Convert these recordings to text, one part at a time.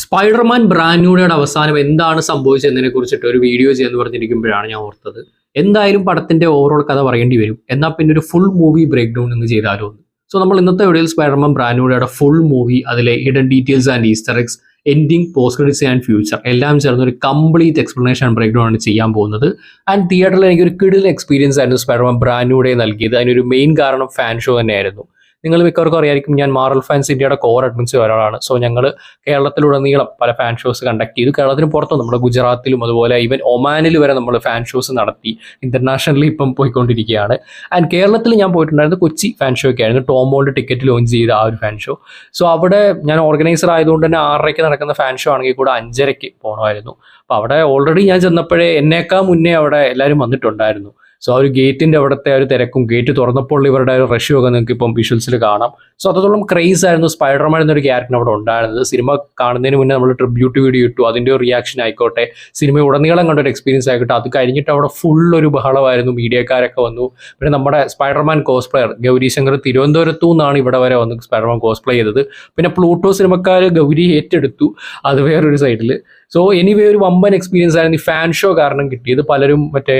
Spiderman brand ന്യൂയുടെ അവസാനം എന്താണ് സംഭവിച്ചതിനെ കുറിച്ചിട്ട് ഒരു വീഡിയോ ചെയ്യാന്ന് പറഞ്ഞിരിക്കുമ്പോഴാണ് ഞാൻ ഓർത്തത്. എന്തായാലും പടത്തിന്റെ ഓവറോൾ കഥ പറയേണ്ടി വരും. എന്നാൽ പിന്നെ ഒരു ഫുൾ മൂവി ബ്രേക്ക് ഡൗൺ എന്ന് ചെയ്താലോ എന്ന്. സോ നമ്മൾ ഇന്നത്തെ വീഡിയോയിൽ സ്പൈഡർമാൻ ബ്രാൻഡ് ന്യൂയുടെ ഫുൾ മൂവി, അതിലെ hidden details and Easter eggs, ending, post credits and future എല്ലാം ചേർന്ന് ഒരു കംപ്ലീറ്റ് എക്സ്പ്ലനേഷൻ ബ്രേക്ക് ഡൗൺ ആണ് ചെയ്യാൻ പോകുന്നത്. ആൻഡ് തിയേറ്ററിൽ എനിക്കൊരു കിടിലൻ എക്സ്പീരിയൻസ് ആയിരുന്നു സ്പൈഡർമാൻ ബ്രാൻഡ് ന്യൂടെ നൽകിയത്. അതിനൊരു മെയിൻ കാരണം ഫാൻ ഷോ തന്നെയായിരുന്നു. നിങ്ങൾ മിക്കവർക്കും അറിയായിരിക്കും, ഞാൻ മാർവൽ ഫാൻസ് ഇന്ത്യയുടെ കോർ അഡ്മിൻസ് ഒരാളാണ്. സോ ഞങ്ങൾ കേരളത്തിലുടനീളം പല ഫാൻ ഷോസ് കണ്ടക്ട് ചെയ്തു. കേരളത്തിന് പുറത്തും നമ്മുടെ ഗുജറാത്തിലും അതുപോലെ ഈവൻ ഒമാനിൽ വരെ നമ്മൾ ഫാൻ ഷോസ് നടത്തി. ഇന്റർനാഷണലി ഇപ്പം പോയിക്കൊണ്ടിരിക്കുകയാണ്. ആൻഡ് കേരളത്തിൽ ഞാൻ പോയിട്ടുണ്ടായിരുന്നത് കൊച്ചി ഫാൻ ഷോ ഒക്കെ ആയിരുന്നു. ടോം ഹോൾഡ് ടിക്കറ്റ് ലോഞ്ച് ചെയ്ത ആ ഒരു ഫാൻ ഷോ. സോ അവിടെ ഞാൻ ഓർഗനൈസർ ആയതുകൊണ്ട് തന്നെ 6:30 നടക്കുന്ന ഫാൻ ഷോ ആണെങ്കിൽ കൂടെ 5:30 പോകണമായിരുന്നു. അപ്പോൾ അവിടെ ഓൾറെഡി ഞാൻ ചെന്നപ്പോഴേ എന്നേക്കാൾ മുന്നേ അവിടെ എല്ലാവരും വന്നിട്ടുണ്ടായിരുന്നു. സോ ആ ഒരു ഗേറ്റിന്റെ അവിടുത്തെ ഒരു തിരക്കും, ഗേറ്റ് തുറന്നപ്പോൾ ഇവരുടെ ഒരു റഷ്യും ഒക്കെ നിങ്ങൾക്ക് ഇപ്പം വിഷ്വൽസിൽ കാണാം. സോ അത്രത്തോളം ക്രേസ് ആയിരുന്നു സ്പൈഡർമാൻ എന്നൊരു ക്യാരക്ടർ അവിടെ ഉണ്ടായിരുന്നത്. സിനിമ കാണുന്നതിന് മുന്നേ നമ്മൾ ട്രിബ്യൂട്ട് വീഡിയോ ഇട്ടു. അതിൻ്റെ ഒരു റിയാക്ഷൻ ആയിക്കോട്ടെ, സിനിമ ഉടനീളം കണ്ടൊരു എക്സ്പീരിയൻസ് ആയിക്കോട്ടെ, അത് കഴിഞ്ഞിട്ട് അവിടെ ഫുൾ ഒരു ബഹളമായിരുന്നു. മീഡിയക്കാരൊക്കെ വന്നു. പിന്നെ നമ്മുടെ സ്പൈഡർമാൻ കോസ്പ്ലെയർ ഗൗരി ശങ്കർ തിരുവനന്തപുരത്തു നിന്നാണ് ഇവിടെ വരെ വന്ന് സ്പൈഡർമാൻ കോസ്പ്ലേ ചെയ്തത്. പിന്നെ പ്ലൂട്ടോ സിനിമക്കാർ ഗൗരി ഏറ്റെടുത്തു. അത് വേറൊരു സൈഡിൽ. സോ എനിവേ ഒരു വമ്പൻ എക്സ്പീരിയൻസ് ആയിരുന്നു ഈ ഫാൻ ഷോ കാരണം കിട്ടിയത്. പലരും മറ്റേ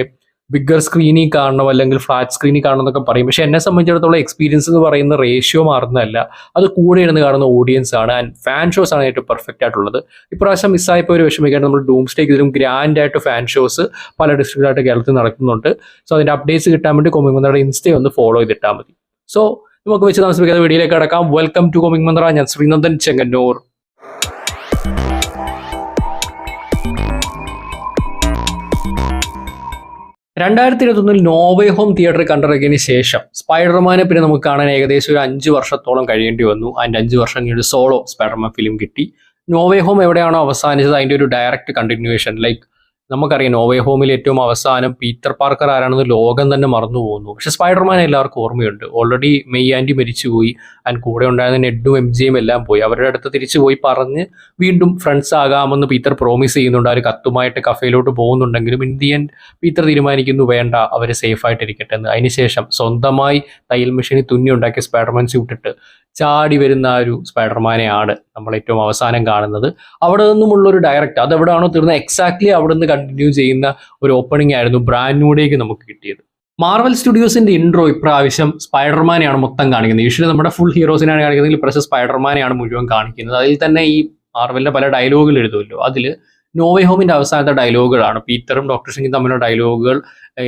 ബിഗ്ഗർ സ്ക്രീനിൽ കാണണം അല്ലെങ്കിൽ ഫ്ലാറ്റ് സ്ക്രീനിൽ കാണണം എന്നൊക്കെ പറയും. പക്ഷെ എന്നെ സംബന്ധിച്ചിടത്തോളം എക്സ്പീരിയൻസ് എന്ന് പറയുന്ന റേഷ്യോ മാറുന്നതല്ല, അത് കൂടെ ഇരുന്ന് കാണുന്ന ഓഡിയൻസ് ആണ്. ആൻഡ് ഫാൻ ഷോസ് ആണ് ഏറ്റവും പെർഫെക്റ്റ് ആയിട്ടുള്ളത്. ഇപ്രാവശ്യം മിസ്സായപ്പോൾ ഒരു വിഷമിക്കാണ്ട് നമ്മൾ ഡൂംസ്ഡേക്ക് ഇതിലും ഗ്രാൻഡ് ആയിട്ട് ഫാൻ ഷോസ് പല ഡിസ്ട്രിക്റ്റായിട്ട് കേരളത്തിൽ നടക്കുന്നുണ്ട്. സോ അതിൻ്റെ അപ്ഡേറ്റ്സ് കിട്ടാൻ വേണ്ടി കോമിക് മന്ത്രയുടെ ഇൻസ്റ്റയെ ഒന്ന് ഫോളോ ചെയ്തിട്ടാൽ മതി. സോ നമുക്ക് വെച്ച് താമസിപ്പിക്കാത്ത വീഡിയോയിലേക്ക് കടക്കാം. വെൽക്കം ടു കോമിക് മന്ത്ര. ഞാൻ ശ്രീനന്ദൻ ചെങ്ങന്നൂർ. 2021 നോവേ ഹോം തിയേറ്ററിൽ കണ്ടിറങ്ങിയതിന് ശേഷം സ്പൈഡർമാനെ പിന്നെ നമുക്ക് കാണാൻ ഏകദേശം ഒരു 5 വർഷത്തോളം കഴിയേണ്ടി വന്നു. അതിൻ്റെ 5 വർഷം കഴിഞ്ഞൊരു സോളോ സ്പൈഡർമാൻ ഫിലിം കിട്ടി. നോവേ ഹോം എവിടെയാണോ അവസാനിച്ചത് അതിൻ്റെ ഒരു ഡയറക്റ്റ് കണ്ടിന്യൂവേഷൻ. ലൈക്ക് നമുക്കറിയാം, നോവേ ഹോമിൽ ഏറ്റവും അവസാനം പീറ്റർ പാർക്കർ ആരാണെന്ന് ലോകം തന്നെ മറന്നു പോകുന്നു. പക്ഷെ സ്പൈഡർമാൻ എല്ലാവർക്കും ഓർമ്മയുണ്ട്. ഓൾറെഡി മെയ് ആൻറ്റി മരിച്ചുപോയി. ആൻഡ് കൂടെ ഉണ്ടായിരുന്ന നെഡും MJയും എല്ലാം പോയി. അവരുടെ അടുത്ത് തിരിച്ചു പോയി പറഞ്ഞ് വീണ്ടും ഫ്രണ്ട്സ് ആകാമെന്ന് പീറ്റർ പ്രോമിസ് ചെയ്യുന്നുണ്ട്. അവർ കത്തുമായിട്ട് കഫേയിലോട്ട് പോകുന്നുണ്ടെങ്കിലും ഇൻ ദി എൻഡ് പീറ്റർ തീരുമാനിക്കുന്നു വേണ്ട, അവർ സേഫായിട്ടിരിക്കട്ടെ എന്ന്. അതിനുശേഷം സ്വന്തമായി തയ്യൽ മെഷീനിൽ തുന്നി ഉണ്ടാക്കിയ സ്പൈഡർമാൻ സ്യൂട്ടിട്ട് ചാടി വരുന്ന ആ ഒരു സ്പൈഡർമാനെയാണ് നമ്മൾ ഏറ്റവും അവസാനം കാണുന്നത്. അവിടെ നിന്നുമുള്ളൊരു ഡയറക്റ്റ്, അതെവിടെയാണോ തീർന്നത് എക്സാക്ട്ലി അവിടെ നിന്ന് കണ്ടിന്യൂ ചെയ്യുന്ന ഒരു ഓപ്പണിംഗ് ആയിരുന്നു ബ്രാൻഡ് ന്യൂഡേക്ക് നമുക്ക് കിട്ടിയത്. മാർവൽ സ്റ്റുഡിയോസിന്റെ ഇൻട്രോ ഇപ്രാവശ്യം സ്പൈഡർമാനെയാണ് മൊത്തം കാണിക്കുന്നത്. യൂഷ്വലി നമ്മുടെ ഫുൾ ഹീറോസിനാണ് കാണിക്കുന്നതെങ്കിൽ ഇപ്രാവശ്യം സ്പൈഡർമാനെയാണ് മുഴുവൻ കാണിക്കുന്നത്. അതിൽ തന്നെ ഈ മാർവലിന്റെ പല ഡയലോഗുകൾ എഴുതുമല്ലോ, അതിൽ നോവേ ഹോമിന്റെ അവസാനത്തെ ഡയലോഗുകളാണ്. പീറ്ററും ഡോക്ടർ സ്ട്രേഞ്ചും തമ്മിലുള്ള ഡയലോഗുകൾ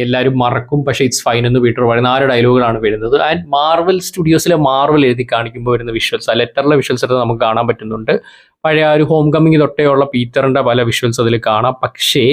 എല്ലാവരും മറക്കും, പക്ഷേ ഇറ്റ്സ് ഫൈൻ എന്ന് പീറ്റർ പറയുന്ന 4 ഡയലോഗുകളാണ് വരുന്നത്. ആൻഡ് മാർവൽ സ്റ്റുഡിയോസിലെ മാർവൽ എഴുതി കാണിക്കുമ്പോൾ വരുന്ന വിഷ്വൽസ്, ആ ലെറ്ററിലെ വിഷ്വൽസ് എടുത്ത് നമുക്ക് കാണാൻ പറ്റുന്നുണ്ട്. പഴയ ഒരു ഹോം കമ്മിങ് തൊട്ടേയുള്ള പീറ്ററിന്റെ പല വിഷ്വൽസ് അതിൽ കാണാം. പക്ഷേ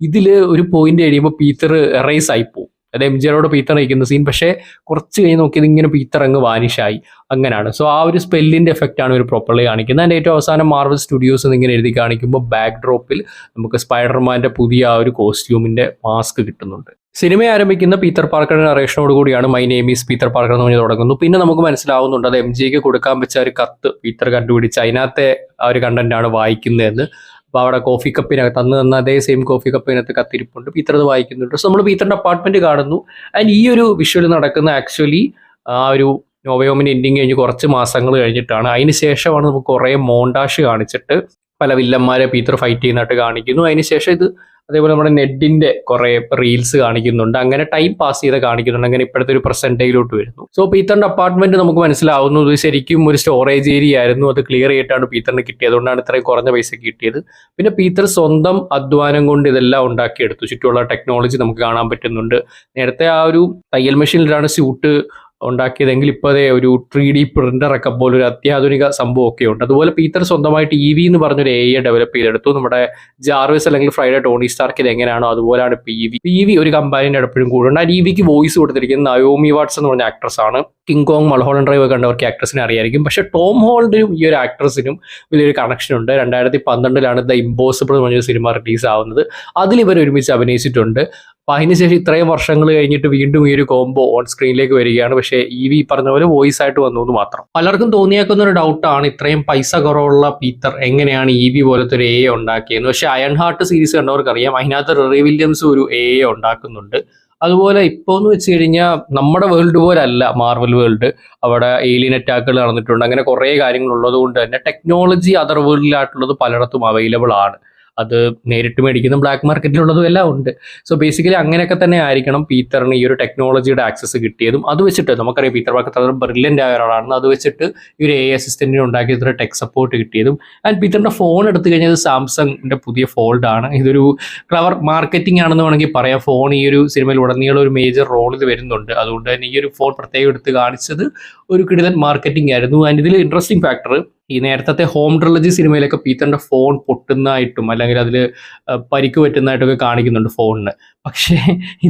ഇതിൽ ഒരു പോയിന്റ് കഴിയുമ്പോൾ പീറ്റർ എറേസ് ആയി പോകും. അത് MJയോട് പീറ്റർ നയിക്കുന്ന സീൻ. പക്ഷേ കുറച്ച് കഴിഞ്ഞ് നോക്കിയത് ഇങ്ങനെ പീറ്റർ അങ്ങ് വാനിഷായി, അങ്ങനെയാണ്. സോ ആ ഒരു സ്പെല്ലിന്റെ എഫക്റ്റ് ആണ് ഒരു പ്രോപ്പർലി കാണിക്കുന്നത്. അതിൻ്റെ ഏറ്റവും അവസാനം മാർവൽ സ്റ്റുഡിയോസ് ഇങ്ങനെ എഴുതി കാണിക്കുമ്പോൾ ബാക്ക് ഡ്രോപ്പിൽ നമുക്ക് സ്പൈഡർമാന്റെ പുതിയ ആ ഒരു കോസ്റ്റ്യൂമിന്റെ മാസ്ക് കിട്ടുന്നുണ്ട്. സിനിമ ആരംഭിക്കുന്ന പീറ്റർ പാർക്കറുടെ നറേഷനോട് കൂടിയാണ് my name is Peter Parker എന്ന് പറഞ്ഞ് തുടങ്ങുന്നു. പിന്നെ നമുക്ക് മനസ്സിലാവുന്നുണ്ട് അത് MJക്ക് കൊടുക്കാൻ വെച്ച ഒരു കത്ത് പീറ്റർ കണ്ടുപിടിച്ച് അതിനകത്തെ ആ ഒരു കണ്ടന്റ് ആണ് വായിക്കുന്നതെന്ന്. അപ്പോൾ അവിടെ കോഫി കപ്പിനകത്ത് അന്ന് തന്ന അതേ സെയിം കോഫി കപ്പിനകത്ത് കത്തിരിപ്പുണ്ട്. പീറ്റർ അത് വായിക്കുന്നുണ്ട്. സോ നമ്മൾ പീറ്ററിന്റെ അപ്പാർട്ട്മെന്റ് കാണുന്നു. ആൻഡ് ഈ ഒരു വിഷ്വൽ നടക്കുന്ന ആക്ച്വലി ആ ഒരു നോവേ ഹോമിന്റെ എൻഡിങ് കഴിഞ്ഞ് കുറച്ച് മാസങ്ങൾ കഴിഞ്ഞിട്ടാണ്. അതിന് ശേഷമാണ് നമുക്ക് കുറേ മോണ്ടാഷ് കാണിച്ചിട്ട് പല വില്ലന്മാരെ പീറ്റർ ഫൈറ്റ് ചെയ്യുന്നതായിട്ട് കാണിക്കുന്നു. അതിനുശേഷം ഇത് അതേപോലെ നമ്മുടെ നെഡിന്റെ കുറെ റീൽസ് കാണിക്കുന്നുണ്ട്. അങ്ങനെ ടൈം പാസ് ചെയ്ത് കാണിക്കുന്നുണ്ട്. അങ്ങനെ ഇപ്പോഴത്തെ ഒരു പ്രസന്റ് ഡേയിലോട്ട് വരുന്നു. സോ പീറ്ററിന്റെ അപ്പാർട്ട്മെന്റ് നമുക്ക് മനസ്സിലാവുന്നു ഇത് ശരിക്കും ഒരു സ്റ്റോറേജ് ഏരിയ ആയിരുന്നു. അത് ക്ലിയർ ചെയ്തിട്ടാണ് പീറ്ററിന് കിട്ടിയത്. അതുകൊണ്ടാണ് ഇത്രയും കുറഞ്ഞ പൈസ കിട്ടിയത്. പിന്നെ പീറ്റർ സ്വന്തം അധ്വാനം കൊണ്ട് ഇതെല്ലാം ഉണ്ടാക്കിയെടുത്തു. ചുറ്റുമുള്ള ടെക്നോളജി നമുക്ക് കാണാൻ പറ്റുന്നുണ്ട്. നേരത്തെ ആ ഒരു തയ്യൽ മെഷീനിലാണ് സ്യൂട്ട് ഉണ്ടാക്കിയതെങ്കിൽ ഇപ്പോൾ അതേ ഒരു 3D പ്രിന്ററൊക്കെ പോലെ ഒരു അത്യാധുനിക സംഭവം ഒക്കെ ഉണ്ട്. അതുപോലെ പീറ്റർ സ്വന്തമായിട്ട് EV എന്ന് പറഞ്ഞൊരു AI ഡെവലപ്പ് ചെയ്തെടുത്തു. നമ്മുടെ ജാർവിസ് അല്ലെങ്കിൽ ഫ്രൈഡേ ടോണി സ്റ്റാർക്ക് ഇത് എങ്ങനെയാണോ അതുപോലെയാണ് ഇപ്പോൾ EV ഒരു കമ്പാനിയുടെ എപ്പോഴും കൂടെ ഉണ്ട്. ആ EVക്ക് വോയിസ് കൊടുത്തിരിക്കുന്നത് നയോമി വാട്ട്സ് എന്ന് പറഞ്ഞ ആക്ട്രസ് ആണ്. കിങ് കോങ്, മൾഹോളൻഡ് ഡ്രൈവ് കണ്ടവർക്ക് ആക്ട്രസിനെ അറിയായിരിക്കും. പക്ഷേ ടോം ഹോളണ്ടിനും ഈ ഒരു ആക്ട്രസിനും വലിയൊരു കണക്ഷൻ ഉണ്ട്. 2012 ദ ഇമ്പോസിബിൾ എന്ന് പറഞ്ഞൊരു സിനിമ റിലീസ് ആവുന്നത്. അതിൽ ഇവർ ഒരുമിച്ച് അഭിനയിച്ചിട്ടുണ്ട്. അപ്പോൾ അതിനുശേഷം ഇത്രയും വർഷങ്ങൾ കഴിഞ്ഞിട്ട് വീണ്ടും ഈ ഒരു കോംബോ ഓൺ സ്ക്രീനിലേക്ക് വരികയാണ്. പക്ഷേ EV പറഞ്ഞ പോലെ വോയിസ് ആയിട്ട് വന്നു എന്ന് മാത്രം. പലർക്കും തോന്നിയേക്കുന്ന ഒരു ഡൗട്ടാണ് ഇത്രയും പൈസ കുറവുള്ള പീറ്റർ എങ്ങനെയാണ് EV പോലത്തെ ഒരു AI ഉണ്ടാക്കിയെന്ന്. പക്ഷേ അയൺ ഹാർട്ട് സീരീസ് കണ്ടവർക്കറിയാം, അതിനകത്ത് റെറി വില്യംസ് ഒരു AI ഉണ്ടാക്കുന്നുണ്ട്. അതുപോലെ ഇപ്പോൾ എന്ന് വെച്ച് കഴിഞ്ഞാൽ നമ്മുടെ വേൾഡ് പോലെ അല്ല മാർവൽ വേൾഡ്. അവിടെ ഏലിയൻ അറ്റാക്കുകൾ നടന്നിട്ടുണ്ട്. അങ്ങനെ കുറേ കാര്യങ്ങൾ ഉള്ളത് കൊണ്ട് തന്നെ ടെക്നോളജി അതർ വേൾഡിലായിട്ടുള്ളത് പലയിടത്തും അവൈലബിൾ ആണ്. അത് നേരിട്ട് മേടിക്കുന്ന ബ്ലാക്ക് മാർക്കറ്റിലുള്ളതും എല്ലാം ഉണ്ട്. സോ ബേസിക്കലി അങ്ങനെയൊക്കെ തന്നെ ആയിരിക്കണം പീറ്ററിന് ഈ ഒരു ടെക്നോളജിയുടെ ആക്സസ് കിട്ടിയതും. അത് വെച്ചിട്ട് നമുക്കറിയാം പീറ്റർ പാർക്കർ അത്ര ബ്രില്യൻ്റ് ആയ ഒരാളാണ്. അത് വെച്ചിട്ട് ഈ ഒരു AI അസിസ്റ്റന്റിനെ ഉണ്ടാക്കി ഇത്ര ടെക് സപ്പോർട്ട് കിട്ടിയതും. ആൻഡ് പീറ്ററിന്റെ ഫോൺ എടുത്തു കഴിഞ്ഞാൽ സാംസങ്ങിന്റെ പുതിയ ഫോൾഡ് ആണ്. ഇതൊരു ക്ലവർ മാർക്കറ്റിംഗ് ആണെന്ന് വേണമെങ്കിൽ പറയാം. ഫോൺ ഈ ഒരു സിനിമയിൽ ഉടനീളം ഒരു മേജർ റോളിൽ വരുന്നുണ്ട്. അതുകൊണ്ട് തന്നെ ഈ ഒരു ഫോൺ പ്രത്യേകം എടുത്ത് കാണിച്ചത് ഒരു കിടിലൻ മാർക്കറ്റിംഗ് ആയിരുന്നു. ആൻഡ് ഇതിൽ ഇൻട്രസ്റ്റിംഗ് ഫാക്ടർ, ഈ നേരത്തെ ഹോം ട്രിലജി സിനിമയിലൊക്കെ പീറ്ററിന്റെ ഫോൺ പൊട്ടുന്നതായിട്ടും അല്ലെങ്കിൽ അതിൽ പരിക്ക് പറ്റുന്നതായിട്ടൊക്കെ കാണിക്കുന്നുണ്ട് ഫോണിന്. പക്ഷേ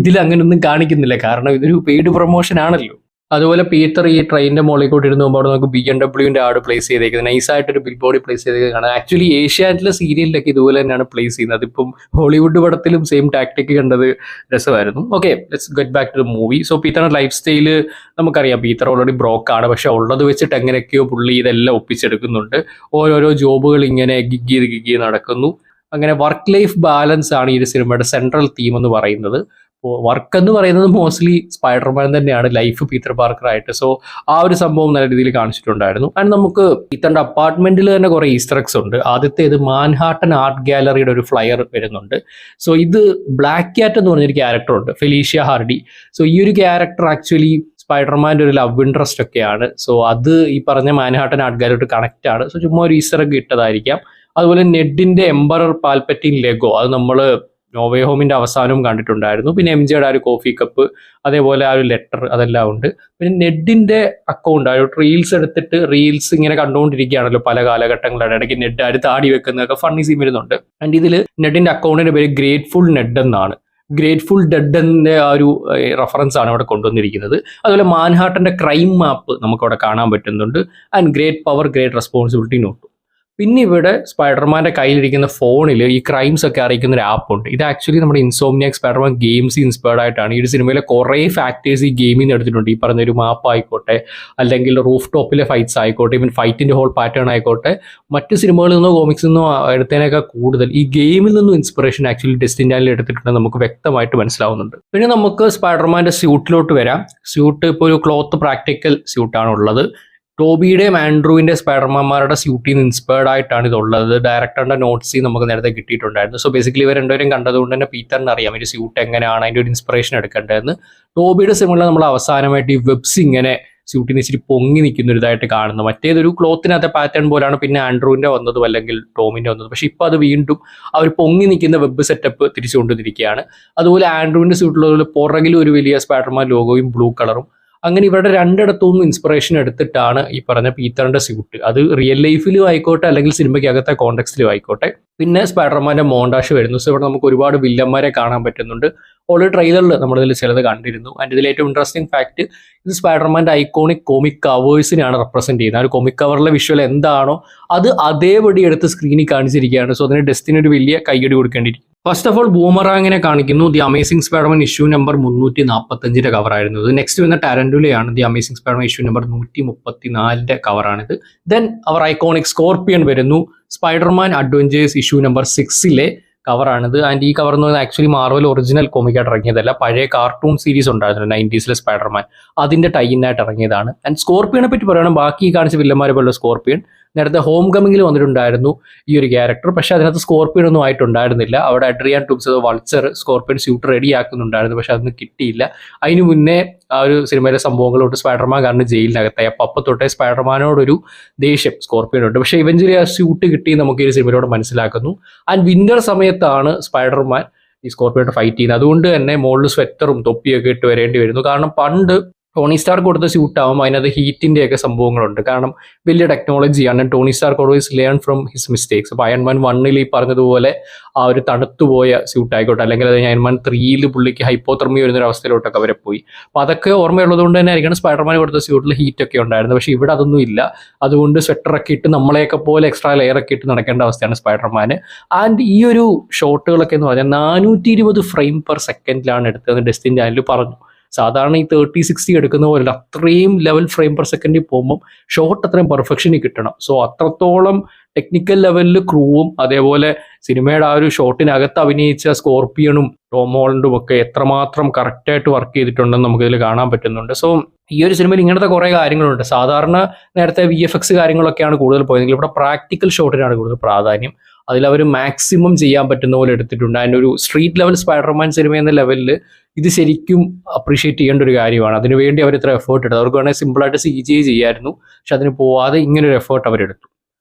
ഇതിൽ അങ്ങനെയൊന്നും കാണിക്കുന്നില്ല, കാരണം ഇതൊരു പെയ്ഡ് പ്രൊമോഷൻ ആണല്ലോ. അതുപോലെ പീറ്റർ ഈ ട്രെയിനിന്റെ മുകളിൽ കൂടി ഇരുന്ന് പോകുമ്പോൾ നമുക്ക് BMW ആഡ് പ്ലേസ് ചെയ്തേക്കുന്നത്, നൈസായിട്ടൊരു ബിൽ ബോർഡ് പ്ലേസ് ചെയ്തേക്കാണ്. ആക്ച്വലി ഏഷ്യാനെറ്റിലെ സീരിയലിലൊക്കെ ഇതുപോലെ തന്നെയാണ് പ്ലേസ് ചെയ്യുന്നത്. ഇപ്പം ഹോളിവുഡ് പടത്തിലും സെയിം ടാക്ടിക് കണ്ടത് രസമായിരുന്നു. Okay, let's get back to the movie. So പീറ്ററിന്റെ ലൈഫ് സ്റ്റൈല് നമുക്കറിയാം. പീറ്റർ ഓൾറെഡി ബ്രോക്കാണ്, പക്ഷെ ഉള്ളത് വെച്ചിട്ട് എങ്ങനെയൊക്കെയോ പുള്ളി ഇതെല്ലാം ഒപ്പിച്ചെടുക്കുന്നുണ്ട്. ഓരോരോ ജോബുകൾ ഇങ്ങനെ ഗിഗ് നടക്കുന്നു. അങ്ങനെ വർക്ക് ലൈഫ് ബാലൻസ് ആണ് ഈ ഒരു സിനിമയുടെ സെൻട്രൽ തീം എന്ന് പറയുന്നത്. വർക്ക് എന്ന് പറയുന്നത് മോസ്റ്റ്ലി സ്പൈഡർമാൻ തന്നെയാണ് ലൈഫ് പീറ്റർ പാർക്കർ ആയിട്ട്. സോ ആ ഒരു സംഭവം നല്ല രീതിയിൽ കാണിച്ചിട്ടുണ്ടായിരുന്നു. ആൻഡ് നമുക്ക് പീറ്ററിന്റെ അപ്പാർട്ട്മെന്റിൽ തന്നെ കുറെ ഈസ്റ്റർ എഗ്സ് ഉണ്ട്. ആദ്യത്തേത് മാൻഹാട്ടൻ ആർട്ട് ഗാലറിയുടെ ഒരു ഫ്ലയർ വരുന്നുണ്ട്. സോ ഇത് ബ്ലാക്ക് ക്യാറ്റ് എന്ന് പറഞ്ഞൊരു ക്യാരക്ടർ ഉണ്ട്, ഫെലീഷ്യ ഹാർഡി. സോ ഈ ഒരു ക്യാരക്ടർ ആക്ച്വലി സ്പൈഡർമാൻ്റെ ഒരു ലവ് ഇൻട്രസ്റ്റ് ഒക്കെയാണ്. സോ അത് ഈ പറഞ്ഞ മാൻഹാട്ടൻ ആർട്ട് ഗാലറിയോട് കണക്റ്റ് ആണ്. സോ ചുമ്മാ ഒരു ഈസ്റ്റർ എഗ് ഇട്ടതായിരിക്കാം. അതുപോലെ നെഡിന്റെ എംബറർ പാൽപ്പറ്റിൻ ലെഗോ, അത് നമ്മൾ നോവേ ഹോമിന്റെ അവസാനവും കണ്ടിട്ടുണ്ടായിരുന്നു. പിന്നെ MJയുടെ ആ ഒരു കോഫി കപ്പ്, അതേപോലെ ആ ഒരു ലെറ്റർ, അതെല്ലാം ഉണ്ട്. പിന്നെ നെഡിന്റെ അക്കൗണ്ട്, ആ ഒരു റീൽസ് എടുത്തിട്ട് റീൽസ് ഇങ്ങനെ കണ്ടുകൊണ്ടിരിക്കുകയാണല്ലോ പല കാലഘട്ടങ്ങളുടെ ഇടയ്ക്ക്. നെഡ് ആര് താടി വെക്കുന്നതൊക്കെ ഫണ്ണി സീൻ വരുന്നുണ്ട്. ആൻഡ് ഇതിൽ നെഡിന്റെ അക്കൗണ്ടിന്റെ പേര് ഗ്രേറ്റ്ഫുൾ നെഡ് എന്നാണ്. ഗ്രേറ്റ്ഫുൾ ഡെഡിന്റെ ആ ഒരു റെഫറൻസ് ആണ് ഇവിടെ കൊണ്ടുവന്നിരിക്കുന്നത്. അതുപോലെ മാൻഹാട്ടന്റെ ക്രൈം മാപ്പ് നമുക്കവിടെ കാണാൻ പറ്റുന്നുണ്ട്. And great power great responsibility note. പിന്നെ ഇവിടെ സ്പൈഡർമാൻ്റെ കയ്യിലിരിക്കുന്ന ഫോണിൽ ഈ ക്രൈംസ് ഒക്കെ അറിയിക്കുന്ന ഒരു ആപ്പ് ഉണ്ട്. ഇത് ആക്ച്വലി നമ്മുടെ ഇൻസോംനിയാക് സ്പൈഡർമാൻ ഗെയിംസ് ഇൻസ്പയർഡ് ആയിട്ടാണ്. ഈ ഒരു സിനിമയിലെ കുറേ ഫാക്ടേഴ്സ് ഈ ഗെയിമിൽ നിന്ന് എടുത്തിട്ടുണ്ട്. ഈ പറഞ്ഞൊരു മാപ്പ് ആയിക്കോട്ടെ, അല്ലെങ്കിൽ റൂഫ് ടോപ്പിലെ ഫൈറ്റ്സ് ആയിക്കോട്ടെ, ഇവൻ ഫൈറ്റിന്റെ ഹോൾ പാറ്റേൺ ആയിക്കോട്ടെ, മറ്റ് സിനിമകളിൽ നിന്നോ കോമിക്സിൽ നിന്നോ എടുത്തതിനേക്കാൾ കൂടുതൽ ഈ ഗെയിമിൽ നിന്നും ഇൻസ്പിറേഷൻ ആക്ച്വലി ഡെസ്റ്റിനിയിൽ എടുത്തിട്ടുണ്ടെന്ന് നമുക്ക് വ്യക്തമായിട്ട് മനസ്സിലാവുന്നുണ്ട്. പിന്നെ നമുക്ക് സ്പൈഡർമാൻ്റെ സ്യൂട്ടിലോട്ട് വരാം. സ്യൂട്ട് ഇപ്പോൾ ഒരു ക്ലോത്ത് പ്രാക്ടിക്കൽ സ്യൂട്ടാണ് ഉള്ളത്. ടോബിയുടെയും ആൻഡ്രൂവിൻ്റെ സ്പൈഡർമാന്മാരുടെ സ്യൂട്ടിൽ നിന്ന് ഇൻസ്പയർഡ് ആയിട്ടാണ് ഇതുള്ളത്. ഡയറക്ടറുടെ നോട്ട്സ് നമുക്ക് നേരത്തെ കിട്ടിയിട്ടുണ്ടായിരുന്നു. സോ ബേസിക്കലി ഇവർ രണ്ടുപേരും കണ്ടതുകൊണ്ട് തന്നെ പീറ്ററിന് അറിയാം ഒരു സ്യൂട്ട് എങ്ങനെയാണ് അതിൻ്റെ ഒരു ഇൻസ്പിറേഷൻ എടുക്കേണ്ടതെന്ന്. ടോബിയുടെ സിനിമയിൽ നമ്മൾ അവസാനമായിട്ട് ഈ വെബ്സ് ഇങ്ങനെ സ്യൂട്ടിന് ഇച്ചിരി പൊങ്ങി നിൽക്കുന്ന ഒരു ഇതായിട്ട് കാണുന്നത്. മറ്റേതൊരു ക്ലോത്തിനകത്തെ പാറ്റേൺ പോലാണ് പിന്നെ ആൻഡ്രൂവിൻ്റെ വന്നതും അല്ലെങ്കിൽ ടോമിൻ്റെ വന്നതും. പക്ഷേ ഇപ്പോൾ അത് വീണ്ടും അവർ പൊങ്ങി നിൽക്കുന്ന വെബ് സെറ്റപ്പ് തിരിച്ചു കൊണ്ടുവന്നിരിക്കുകയാണ്. അതുപോലെ ആൻഡ്രൂവിൻ്റെ സ്യൂട്ടിലുള്ള പുറകിലും ഒരു വലിയ സ്പൈഡർമാൻ ലോഗോയും ബ്ലൂ കളറും. അങ്ങനെ ഇവരുടെ രണ്ടിടത്തുനിന്നും ഇൻസ്പിറേഷൻ എടുത്തിട്ടാണ് ഈ പറഞ്ഞ പീറ്ററിന്റെ സ്യൂട്ട്. അത് റിയൽ ലൈഫിലും ആയിക്കോട്ടെ അല്ലെങ്കിൽ സിനിമയ്ക്കകത്തെ കോണ്ടെക്സ്റ്റിലും ആയിക്കോട്ടെ. പിന്നെ സ്പൈഡർമാന്റെ മോണ്ടാഷ് വരുന്നു. സോ ഇവിടെ നമുക്ക് ഒരുപാട് വില്ലന്മാരെ കാണാൻ പറ്റുന്നുണ്ട്. ഓൾറെഡി ട്രെയിലറിൽ നമ്മളിതിൽ ചിലത് കണ്ടിരുന്നു. ആൻഡ് ഇതിൽ ഏറ്റവും ഇൻട്രസ്റ്റിംഗ് ഫാക്ട്, ഇത് സ്പൈഡർമാൻ്റെ ഐക്കോണിക് കോമിക് കവേഴ്സിനെയാണ് റെപ്രസെന്റ് ചെയ്യുന്നത്. ആ ഒരു കോമിക് കവറിലെ വിഷ്വൽ എന്താണോ അത് അതേപടി എടുത്ത് സ്ക്രീനിൽ കാണിച്ചിരിക്കുകയാണ്. സോ അതിന് ഡെസ്റ്റിന് ഒരു വലിയ കൈയടി കൊടുക്കേണ്ടിയിരിക്കും. ഫസ്റ്റ് ഓഫ് ഓൾ ബൂമറാങ്ങിനെ കാണിക്കുന്നു. The amazing Spiderman issue number 345 കവറായിരുന്നു ഇത്. നെക്സ്റ്റ് വന്ന ടാരന്റുലയാണ് the amazing Spiderman issue number 134 കവറാണിത്. ദെൻ അവർ ഐക്കോണിക് സ്കോർപ്പിയൻ വരുന്നു. സ്പൈഡർമാൻ അഡ്വഞ്ചേഴ്സ് ഇഷ്യൂ നമ്പർ 6 കവറാണിത്. ആൻഡ് ഈ കവർ എന്ന് പറയുന്നത് ആക്ച്വലി മാർവൽ ഒറിജിനൽ കോമിക്കായിട്ട് ഇറങ്ങിയതല്ല, പഴയ കാർട്ടൂൺ സീരീസ് ഉണ്ടായിരുന്നു 90s സ്പൈഡർമാൻ, അതിന്റെ ടൈനായിട്ട് ഇറങ്ങിയതാണ്. ആൻഡ് സ്കോർപ്പിയനെ പറ്റി പറയണം, ബാക്കി കാണിച്ച വില്ലന്മാരെ പോലുള്ള സ്കോർപ്പിയൻ നേരത്തെ ഹോം കമ്മിങ്ങിൽ വന്നിട്ടുണ്ടായിരുന്നു ഈ ഒരു ക്യാരക്ടർ. പക്ഷെ അതിനകത്ത് സ്കോർപ്പിയൻ ഒന്നും ആയിട്ടുണ്ടായിരുന്നില്ല. അവിടെ Adrian Toomes Vulture scorpion suit ready ആക്കുന്നുണ്ടായിരുന്നു, പക്ഷെ അതൊന്നും കിട്ടിയില്ല. അതിന് മുന്നേ ആ ഒരു സിനിമയിലെ സംഭവങ്ങളോട്ട് സ്പൈഡർമാൻ കാരണം ജയിലിനകത്തായി. അപ്പം തൊട്ടേ സ്പൈഡർമാനോടൊരു ദേഷ്യം സ്കോർപ്പിയനുണ്ട്. പക്ഷേ ഇവഞ്ചലി ആ സ്യൂട്ട് കിട്ടി നമുക്ക് ഈ ഒരു സിനിമയിലൂടെ മനസ്സിലാക്കുന്നു. ആൻഡ് വിന്റർ സമയത്താണ് സ്പൈഡർമാൻ ഈ സ്കോർപ്പിയോട്ട് ഫൈറ്റ് ചെയ്യുന്നത്. അതുകൊണ്ട് തന്നെ മുകളിൽ സ്വെറ്ററും തൊപ്പിയൊക്കെ ഇട്ട് വരേണ്ടി വരുന്നു. കാരണം പണ്ട് ടോണി സ്റ്റാർക്ക് കൊടുത്ത സ്യൂട്ടാകുമ്പോൾ അതിനകത്ത് ഹീറ്റിൻ്റെയൊക്കെ സംഭവങ്ങളുണ്ട്. കാരണം വലിയ ടെക്നോളജിയാണ്. Tony Stark always learn from his mistakes. അപ്പോൾ അയൺമാൻ 1 ഈ പറഞ്ഞതുപോലെ ആ ഒരു തണുത്തുപോയ സ്യൂട്ട് ആയിക്കോട്ടെ, അല്ലെങ്കിൽ അത് അയൺമാൻ 3 പുള്ളിക്ക് ഹൈപ്പോതെർമി വരുന്നൊരു അവസ്ഥയിലോട്ടൊക്കെ അവരെ പോയി. അപ്പോൾ അതൊക്കെ ഓർമ്മയുള്ളത് കൊണ്ട് തന്നെ ആയിരിക്കണം സ്പൈഡർമാൻ കൊടുത്ത സ്യൂട്ടിൽ ഹീറ്റൊക്കെ ഉണ്ടായിരുന്നു. പക്ഷേ ഇവിടെ അതൊന്നും ഇല്ല. അതുകൊണ്ട് സ്വെറ്ററൊക്കെ ഇട്ട് നമ്മളെയൊക്കെ പോലെ എക്സ്ട്രാ ലെയറൊക്കെ ഇട്ട് നടക്കേണ്ട അവസ്ഥയാണ് സ്പൈഡർമാന്. ആൻഡ് ഈ ഒരു ഷോട്ടുകളൊക്കെ എന്ന് പറഞ്ഞാൽ 420 ഫ്രെയിം പെർ സെക്കൻഡിലാണ് എടുത്തതെന്ന് ഡെസ്റ്റിൻ ചാനൽ പറഞ്ഞു. സാധാരണ ഈ 30-60 എടുക്കുന്ന പോലെ അത്രയും ലെവൽ ഫ്രെയിം പെർ സെക്കൻഡിൽ പോകുമ്പോൾ ഷോട്ട് അത്രയും പെർഫെക്ഷനിൽ കിട്ടണം. സോ അത്രത്തോളം ടെക്നിക്കൽ ലെവലിൽ ക്രൂവും അതേപോലെ സിനിമയുടെ ആ ഒരു ഷോട്ടിനകത്ത് അഭിനയിച്ച സ്കോർപ്പിയണും ടോം ഹോളണ്ടും ഒക്കെ എത്രമാത്രം കറക്റ്റായിട്ട് വർക്ക് ചെയ്തിട്ടുണ്ടെന്ന് നമുക്കിതിൽ കാണാൻ പറ്റുന്നുണ്ട്. സോ ഈ ഒരു സിനിമയിൽ ഇങ്ങനത്തെ കുറേ കാര്യങ്ങളുണ്ട്. സാധാരണ നേരത്തെ VFX കാര്യങ്ങളൊക്കെയാണ് കൂടുതൽ പോയതെങ്കിൽ ഇവിടെ പ്രാക്ടിക്കൽ ഷോട്ടിനാണ് കൂടുതൽ പ്രാധാന്യം. അതിലവർ മാക്സിമം ചെയ്യാൻ പറ്റുന്ന പോലെ എടുത്തിട്ടുണ്ട്. അതിൻ്റെ ഒരു സ്ട്രീറ്റ് ലെവൽ സ്പൈഡർമാൻ സിനിമ എന്ന ലെവലിൽ ഇത് ശരിക്കും അപ്രീഷിയേറ്റ് ചെയ്യേണ്ട ഒരു കാര്യമാണ്. അതിനുവേണ്ടി അവർ ഇത്ര എഫേർട്ട് എടുത്തു. അവർക്ക് വേണമെങ്കിൽ സിമ്പിളായിട്ട് CGI ചെയ്യായിരുന്നു, പക്ഷെ അതിന് പോവാതെ ഇങ്ങനൊരു എഫേർട്ട് അവരെടുത്തു.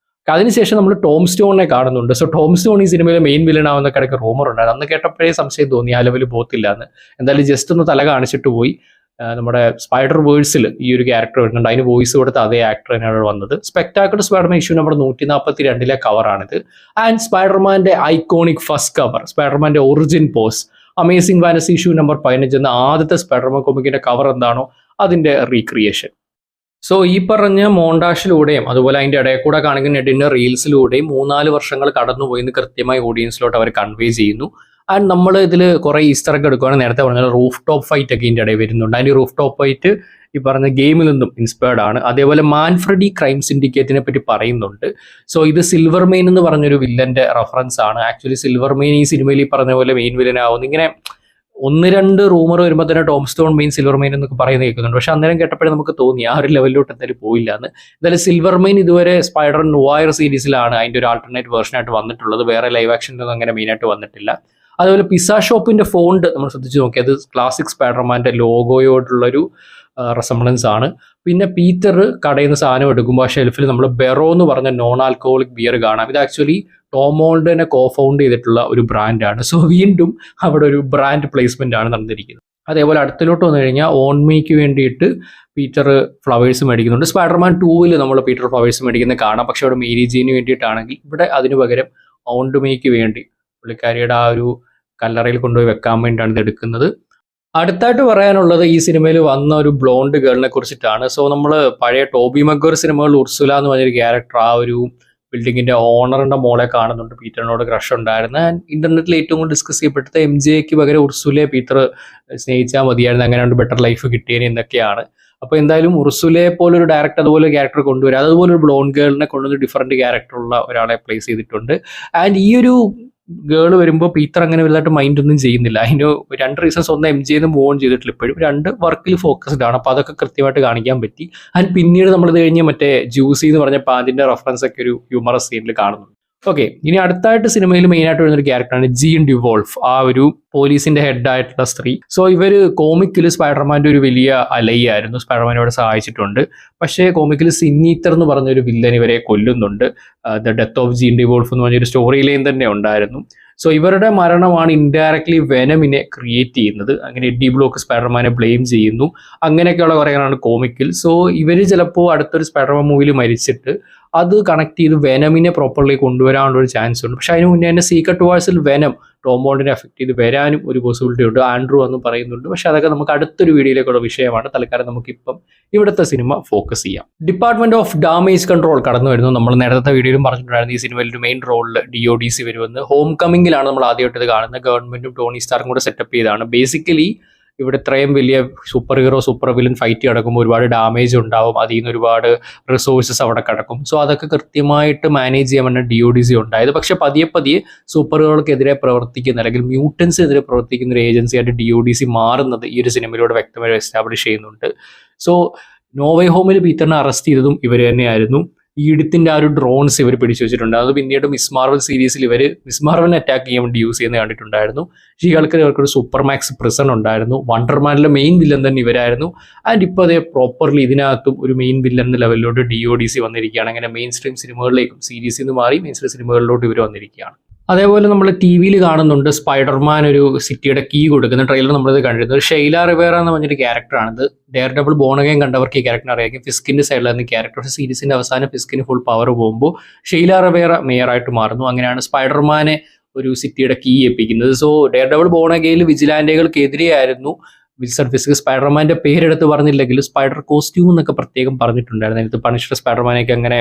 അതിനുശേഷം നമ്മൾ ടോം സ്റ്റോണിനെ കാണുന്നുണ്ട്. സോ ടോം സ്റ്റോൺ ഈ സിനിമയിലെ മെയിൻ വില്ലൻ ആവുന്ന കിടക്ക് റൂമർ ഉണ്ടായിരുന്നു. അന്ന് കേട്ടപ്പോഴേ സംശയം തോന്നി ആ ലെവൽ പോകത്തില്ല എന്ന്. എന്തായാലും ജസ്റ്റ് ഒന്ന് തല കാണിച്ചിട്ട് പോയി. നമ്മുടെ സ്പൈഡർ വേഴ്സിൽ ഈ ഒരു ക്യാരക്ടർ വരുന്നുണ്ട്. അതിന് വോയിസ് കൊടുത്ത അതേ ആക്ടർ തന്നെയാണ് വന്നത്. സ്പെക്ടാക്കിൾ സ്പൈഡർമാൻ ഇഷ്യൂ നമ്പർ 142 കവറാണിത്. ആൻഡ് സ്പൈഡർമാന്റെ ഐക്കോണിക് ഫസ്റ്റ് കവർ, സ്പൈഡർമാന്റെ origin pose, amazing fantasy issue number 15 എന്ന ആദ്യത്തെ സ്പൈഡർമാൻ കോമിക്കിന്റെ കവർ എന്താണോ അതിന്റെ റീക്രിയേഷൻ. സോ ഈ പറഞ്ഞ മോണ്ടാഷിലൂടെയും അതുപോലെ അതിൻ്റെ ഇടയിൽ കൂടെ കാണിക്കുന്ന നെഡിൻ്റെ റീൽസിലൂടെയും 3-4 വർഷങ്ങൾ കടന്നുപോയി എന്ന് കൃത്യമായി ഓഡിയൻസിലോട്ട് അവർ കൺവേ ചെയ്യുന്നു. ആൻഡ് നമ്മൾ ഇതിൽ കുറേ ഈസ്റ്റർ ഒക്കെ എടുക്കുകയാണ്. നേരത്തെ പറഞ്ഞാൽ റൂഫ് ടോപ്പ് ഫൈറ്റ് ഒക്കെ ഇതിൻ്റെ ഇടയിൽ വരുന്നുണ്ട്. അതിൻ്റെ റൂഫ് ടോപ്പ് ഫൈറ്റ് ഈ പറഞ്ഞ ഗെയിമിൽ നിന്നും ഇൻസ്പയർഡ് ആണ്. അതേപോലെ മാൻഫ്രെഡി ക്രൈം സിൻഡിക്കേറ്റിനെ പറ്റി പറയുന്നുണ്ട്. സോ ഇത് സിൽവർ മെയിൻ എന്ന് പറഞ്ഞൊരു വില്ലന്റെ റെഫറൻസ് ആണ്. ആക്ച്വലി സിൽവർ മെയിൻ ഈ സിനിമയിൽ ഈ പറഞ്ഞ പോലെ മെയിൻ വില്ലൻ ആവുന്നു. ഇങ്ങനെ 1-2 റൂമർ വരുമ്പോൾ തന്നെ Tom stone main silver main എന്നൊക്കെ പറയുന്നത് കേൾക്കുന്നുണ്ട്. പക്ഷെ അന്നേരം കേട്ടപ്പോഴേ നമുക്ക് തോന്നി ആ ഒരു ലെവലിലോട്ട് എന്തായാലും പോയില്ല എന്ന്. എന്തായാലും സിൽവർ മെയിൻ ഇതുവരെ സ്പൈഡർ നോയർ സീരീസിലാണ് അതിൻ്റെ ഒരു ആൾട്ടർനേറ്റ് വേർഷനായിട്ട് വന്നിട്ടുള്ളത്. വേറെ ലൈവ് ആക്ഷനിലൊന്നും അങ്ങനെ മെയിനായിട്ട് വന്നിട്ടില്ല. അതുപോലെ പിസ്സ ഷോപ്പിന്റെ ഫോണ്ട് നമ്മൾ ശ്രദ്ധിച്ച് നോക്കി, അത് ക്ലാസിക് സ്പൈഡർമാന്റെ ലോഗോയോടുള്ളൊരു റെസംബ്ലൻസ് ആണ്. പിന്നെ പീറ്റർ കടയിൽ നിന്ന് സാധനം എടുക്കുമ്പോൾ ആ ഷെൽഫിൽ നമ്മൾ ബെറോ എന്ന് പറഞ്ഞ നോൺ ആൽക്കഹോളിക് ബിയർ കാണാം. ഇത് ആക്ച്വലി ടോം ഹോളണ്ടിനെ കോഫൗണ്ട് ചെയ്തിട്ടുള്ള ഒരു ബ്രാൻഡാണ്. സോ വീണ്ടും അവിടെ ഒരു ബ്രാൻഡ് പ്ലേസ്മെന്റ് ആണ് നടന്നിരിക്കുന്നത്. അതേപോലെ അടുത്തിലോട്ട് വന്നു കഴിഞ്ഞാൽ ഓൺമീക്ക് വേണ്ടിയിട്ട് പീറ്റർ ഫ്ലവേഴ്സ് മേടിക്കുന്നുണ്ട്. സ്പൈഡർമാൻ 2 നമ്മൾ പീറ്റർ ഫ്ലവേഴ്സ് മേടിക്കുന്നത് കാണാം. പക്ഷെ അവിടെ മേരി ജീന് വേണ്ടിയിട്ടാണെങ്കിൽ ഇവിടെ അതിനു പകരം ഓൺമീക്ക് വേണ്ടി പുള്ളിക്കാരിയുടെ ആ ഒരു കല്ലറയിൽ കൊണ്ടുപോയി വെക്കാൻ വേണ്ടിയിട്ടാണ് ഇത് എടുക്കുന്നത്. അടുത്തായിട്ട് പറയാനുള്ളത് ഈ സിനിമയിൽ വന്ന ഒരു ബ്ലോണ്ട് ഗേളിനെ കുറിച്ചിട്ടാണ്. സോ നമ്മൾ പഴയ ടോബി മഗ്വയർ സിനിമകളിൽ ഉർസുല എന്ന് പറഞ്ഞൊരു ക്യാരക്ടർ ആ ഒരു ബിൽഡിങ്ങിന്റെ ഓണറിന്റെ മോളെ കാണുന്നുണ്ട്. പീറ്ററിനോട് ക്രഷ് ഉണ്ടായിരുന്നു. ഇന്റർനെറ്റിൽ ഏറ്റവും കൂടുതൽ ഡിസ്കസ് ചെയ്യപ്പെട്ടത് MJക്ക് പകരം ഉർസുലയെ പീറ്റർ സ്നേഹിച്ചാൽ മതിയായിരുന്നു, അങ്ങനെ ബെറ്റർ ലൈഫ് കിട്ടിയതിന് എന്നൊക്കെയാണ്. അപ്പോൾ എന്തായാലും ഉർസുലയെ പോലെ ഒരു ഡയറക്ടർ അതുപോലെ ക്യാരക്ടർ കൊണ്ടുവരിക, അതുപോലെ ഒരു ബ്ലോണ്ട് ഗേളിനെ കൊണ്ടുവന്ന് ഡിഫറെന്റ് ക്യാരക്ടറുള്ള ഒരാളെ പ്ലേസ് ചെയ്തിട്ടുണ്ട്. ആൻഡ് ഈ ഒരു ഗേള് വരുമ്പോൾ പീറ്റർ അങ്ങനെ വലുതായിട്ട് മൈൻഡ് ഒന്നും ചെയ്യുന്നില്ല. അതിന് 2 റീസൺസ്. ഒന്ന് MJന്ന് മൂവ് ഓൺ ചെയ്തിട്ടില്ല ഇപ്പോഴും, 2 വർക്കിൽ ഫോക്കസ്ഡ് ആണ്. അപ്പോൾ അതൊക്കെ കൃത്യമായിട്ട് കാണിക്കാൻ പറ്റി. ആൻഡ് പിന്നീട് നമ്മളിത് കഴിഞ്ഞ് മറ്റേ ജ്യൂസി എന്ന് പറഞ്ഞ പാതിൻ്റെ റെഫറൻസ് ഒക്കെ ഒരു ഹ്യൂമറസ് സീനിൽ കാണുന്നുണ്ട്. ഓക്കെ, ഇനി അടുത്തായിട്ട് സിനിമയിൽ മെയിനായിട്ട് വരുന്നൊരു ക്യാരക്ടറാണ് ജീൻ ഡിവോൾഫ്, ആ ഒരു പോലീസിന്റെ ഹെഡ് ആയിട്ടുള്ള സ്ത്രീ. സോ ഇവര് കോമിക്കിൽ സ്പൈഡർമാന്റെ ഒരു വലിയ അലയായിരുന്നു, സ്പൈഡർമാനോട് സഹായിച്ചിട്ടുണ്ട്. പക്ഷേ കോമിക്കിൽ സിന്നീത്തർ എന്ന് പറഞ്ഞൊരു വില്ലൻ ഇവരെ കൊല്ലുന്നുണ്ട്. ദ ഡെത്ത് ഓഫ് ജീൻ ഡിവോൾഫ് എന്ന് പറഞ്ഞൊരു സ്റ്റോറി ലൈൻ തന്നെ ഉണ്ടായിരുന്നു. സോ ഇവരുടെ മരണമാണ് ഇൻഡയറക്ട്ലി വെനമിനെ ക്രിയേറ്റ് ചെയ്യുന്നത്. അങ്ങനെ എഡ്ഡി ബ്ലോക്ക് സ്പൈഡർമാനെ ബ്ലെയിം ചെയ്യുന്നു. അങ്ങനെയൊക്കെയുള്ള കുറേയാണ് കോമിക്കിൽ. സോ ഇവർ ചിലപ്പോൾ അടുത്തൊരു സ്പൈഡർമാൻ മൂവിയിൽ മരിച്ചിട്ട് അത് കണക്ട് ചെയ്ത് വെനമിനെ പ്രോപ്പർലി കൊണ്ടുവരാനുള്ള ഒരു ചാൻസ് ഉണ്ട്. പക്ഷെ അതിന് മുന്നേ തന്നെ സീക്രട്ട് വാഴ്സിൽ വെനം ടോം ഹോളണ്ടിനെ അഫക്ട് ചെയ്ത് വരാനും ഒരു പോസിബിലിറ്റി ഉണ്ട്. ആൻഡ്രൂ എന്ന് പറയുന്നുണ്ട്. പക്ഷെ അതൊക്കെ നമുക്ക് അടുത്തൊരു വീഡിയോയിലേക്കുള്ള വിഷയമാണ്. തൽക്കാലം നമുക്കിപ്പം ഇവിടുത്തെ സിനിമ ഫോക്കസ് ചെയ്യാം. ഡിപ്പാർട്ട്മെന്റ് ഓഫ് ഡാമേജ് കൺട്രോൾ കടന്നു വരുന്നു. നമ്മൾ നേരത്തെ വീഡിയോയിലും പറഞ്ഞിട്ടുണ്ടായിരുന്നു ഈ സിനിമയിൽ ഒരു മെയിൻ റോളിൽ DODC വരുമെന്ന്. ഹോം കമ്മിങ്ങിലാണ് നമ്മൾ ആദ്യമായിട്ട് ഇത് കാണുന്നത്. ഗവൺമെന്റും ടോണി സ്റ്റാർക്കും കൂടെ സെറ്റപ്പ് ചെയ്താണ്. ബേസിക്കലി ഇവിടെ ഇത്രയും വലിയ super hero super villain fight കിടക്കുമ്പോൾ ഒരുപാട് ഡാമേജ് ഉണ്ടാവും, അതിൽ നിന്ന് ഒരുപാട് റിസോഴ്സസ് അവിടെ കിടക്കും. സോ അതൊക്കെ കൃത്യമായിട്ട് മാനേജ് ചെയ്യാൻ വേണ്ടി DODC ഉണ്ടായത്. പക്ഷെ പതിയെ പതിയെ സൂപ്പർ ഹീറോകൾക്കെതിരെ പ്രവർത്തിക്കുന്ന അല്ലെങ്കിൽ മ്യൂട്ടൻസിനെതിരെ പ്രവർത്തിക്കുന്ന ഒരു ഏജൻസിയായിട്ട് DODC മാറുന്നത് ഈ ഒരു സിനിമയിലൂടെ വ്യക്തമായി എസ്റ്റാബ്ലിഷ് ചെയ്യുന്നുണ്ട്. സോ നോ വേ ഹോമിൽ പീറ്ററിനെ അറസ്റ്റ് ചെയ്തതും ഇവർ തന്നെയായിരുന്നു. ഈഡിത്തിന്റെ ആ ഒരു ഡ്രോൺസ് ഇവർ പിടിച്ചു വെച്ചിട്ടുണ്ട്. അത് പിന്നീട് മിസ് മാർവൽ സീരീസിൽ ഇവർ മിസ് മാർവലിനെ അറ്റാക്ക് ചെയ്യാൻ വേണ്ടി യൂസ് ചെയ്യുന്നത് കണ്ടിട്ടുണ്ടായിരുന്നു. ഷീഹൾക്ക് ഇവർക്കൊരു സൂപ്പർ മാക്സ് പ്രിസൺ ഉണ്ടായിരുന്നു. വണ്ടർമാനിലെ മെയിൻ വില്ലൻ തന്നെ ഇവരായിരുന്നു. ആൻഡ് ഇപ്പോൾ അതേ പ്രോപ്പർലി ഇതിനകത്തും ഒരു മെയിൻ വില്ലൻ എന്ന ലെവലിലോട്ട് DODC വന്നിരിക്കുകയാണ്. അങ്ങനെ മെയിൻ സ്ട്രീം സിനിമകളിലേക്കും സീരീസിൽ നിന്ന് മാറി മെയിൻ സ്ട്രീം സിനിമകളിലോട്ട് ഇവർ വന്നിരിക്കുകയാണ്. അതേപോലെ നമ്മൾ TV കാണുന്നുണ്ട് സ്പൈഡർമാൻ ഒരു സിറ്റിയുടെ കീ കൊടുക്കുന്ന ട്രെയിലർ നമ്മളിത് കണ്ടിരുന്നത്. ഷെയ്ല റിവേറ എന്ന് പറഞ്ഞൊരു ക്യാരക്ടറാണിത്. ഡെയർ ഡബിൾ ബോൺ അഗെയിൻ കണ്ടവർക്ക് ഈ ക്യാരക്ടർ അറിയാം. ഫിസ്കിന്റെ സൈഡിലായിരുന്നു ക്യാരക്ടർ. പക്ഷേ സീരീസിന്റെ അവസാനം ഫിസ്കിന് ഫുൾ പവർ പോകുമ്പോൾ ഷെയ്ല റിവേറ മേയറായിട്ട് മാറുന്നു. അങ്ങനെയാണ് സ്പൈഡർമാനെ ഒരു സിറ്റിയുടെ കീ ഏൽപ്പിക്കുന്നത്. സോ ഡെയർ ഡബിൾ ബോൺ അഗെയിനിൽ വിജിലാൻഡുകൾക്കെതിരെയായിരുന്നു വിൽസൺ ഫിസ്ക്. സ്പൈഡർമാന്റെ പേരെടുത്ത് പറഞ്ഞില്ലെങ്കിൽ സ്പൈഡർ കോസ്റ്റ്യൂം എന്നൊക്കെ പ്രത്യേകം പറഞ്ഞിട്ടുണ്ടായിരുന്നു. അതിനകത്ത് പണിഷ്ഡ് സ്പൈഡർമാനെയൊക്കെ അങ്ങനെ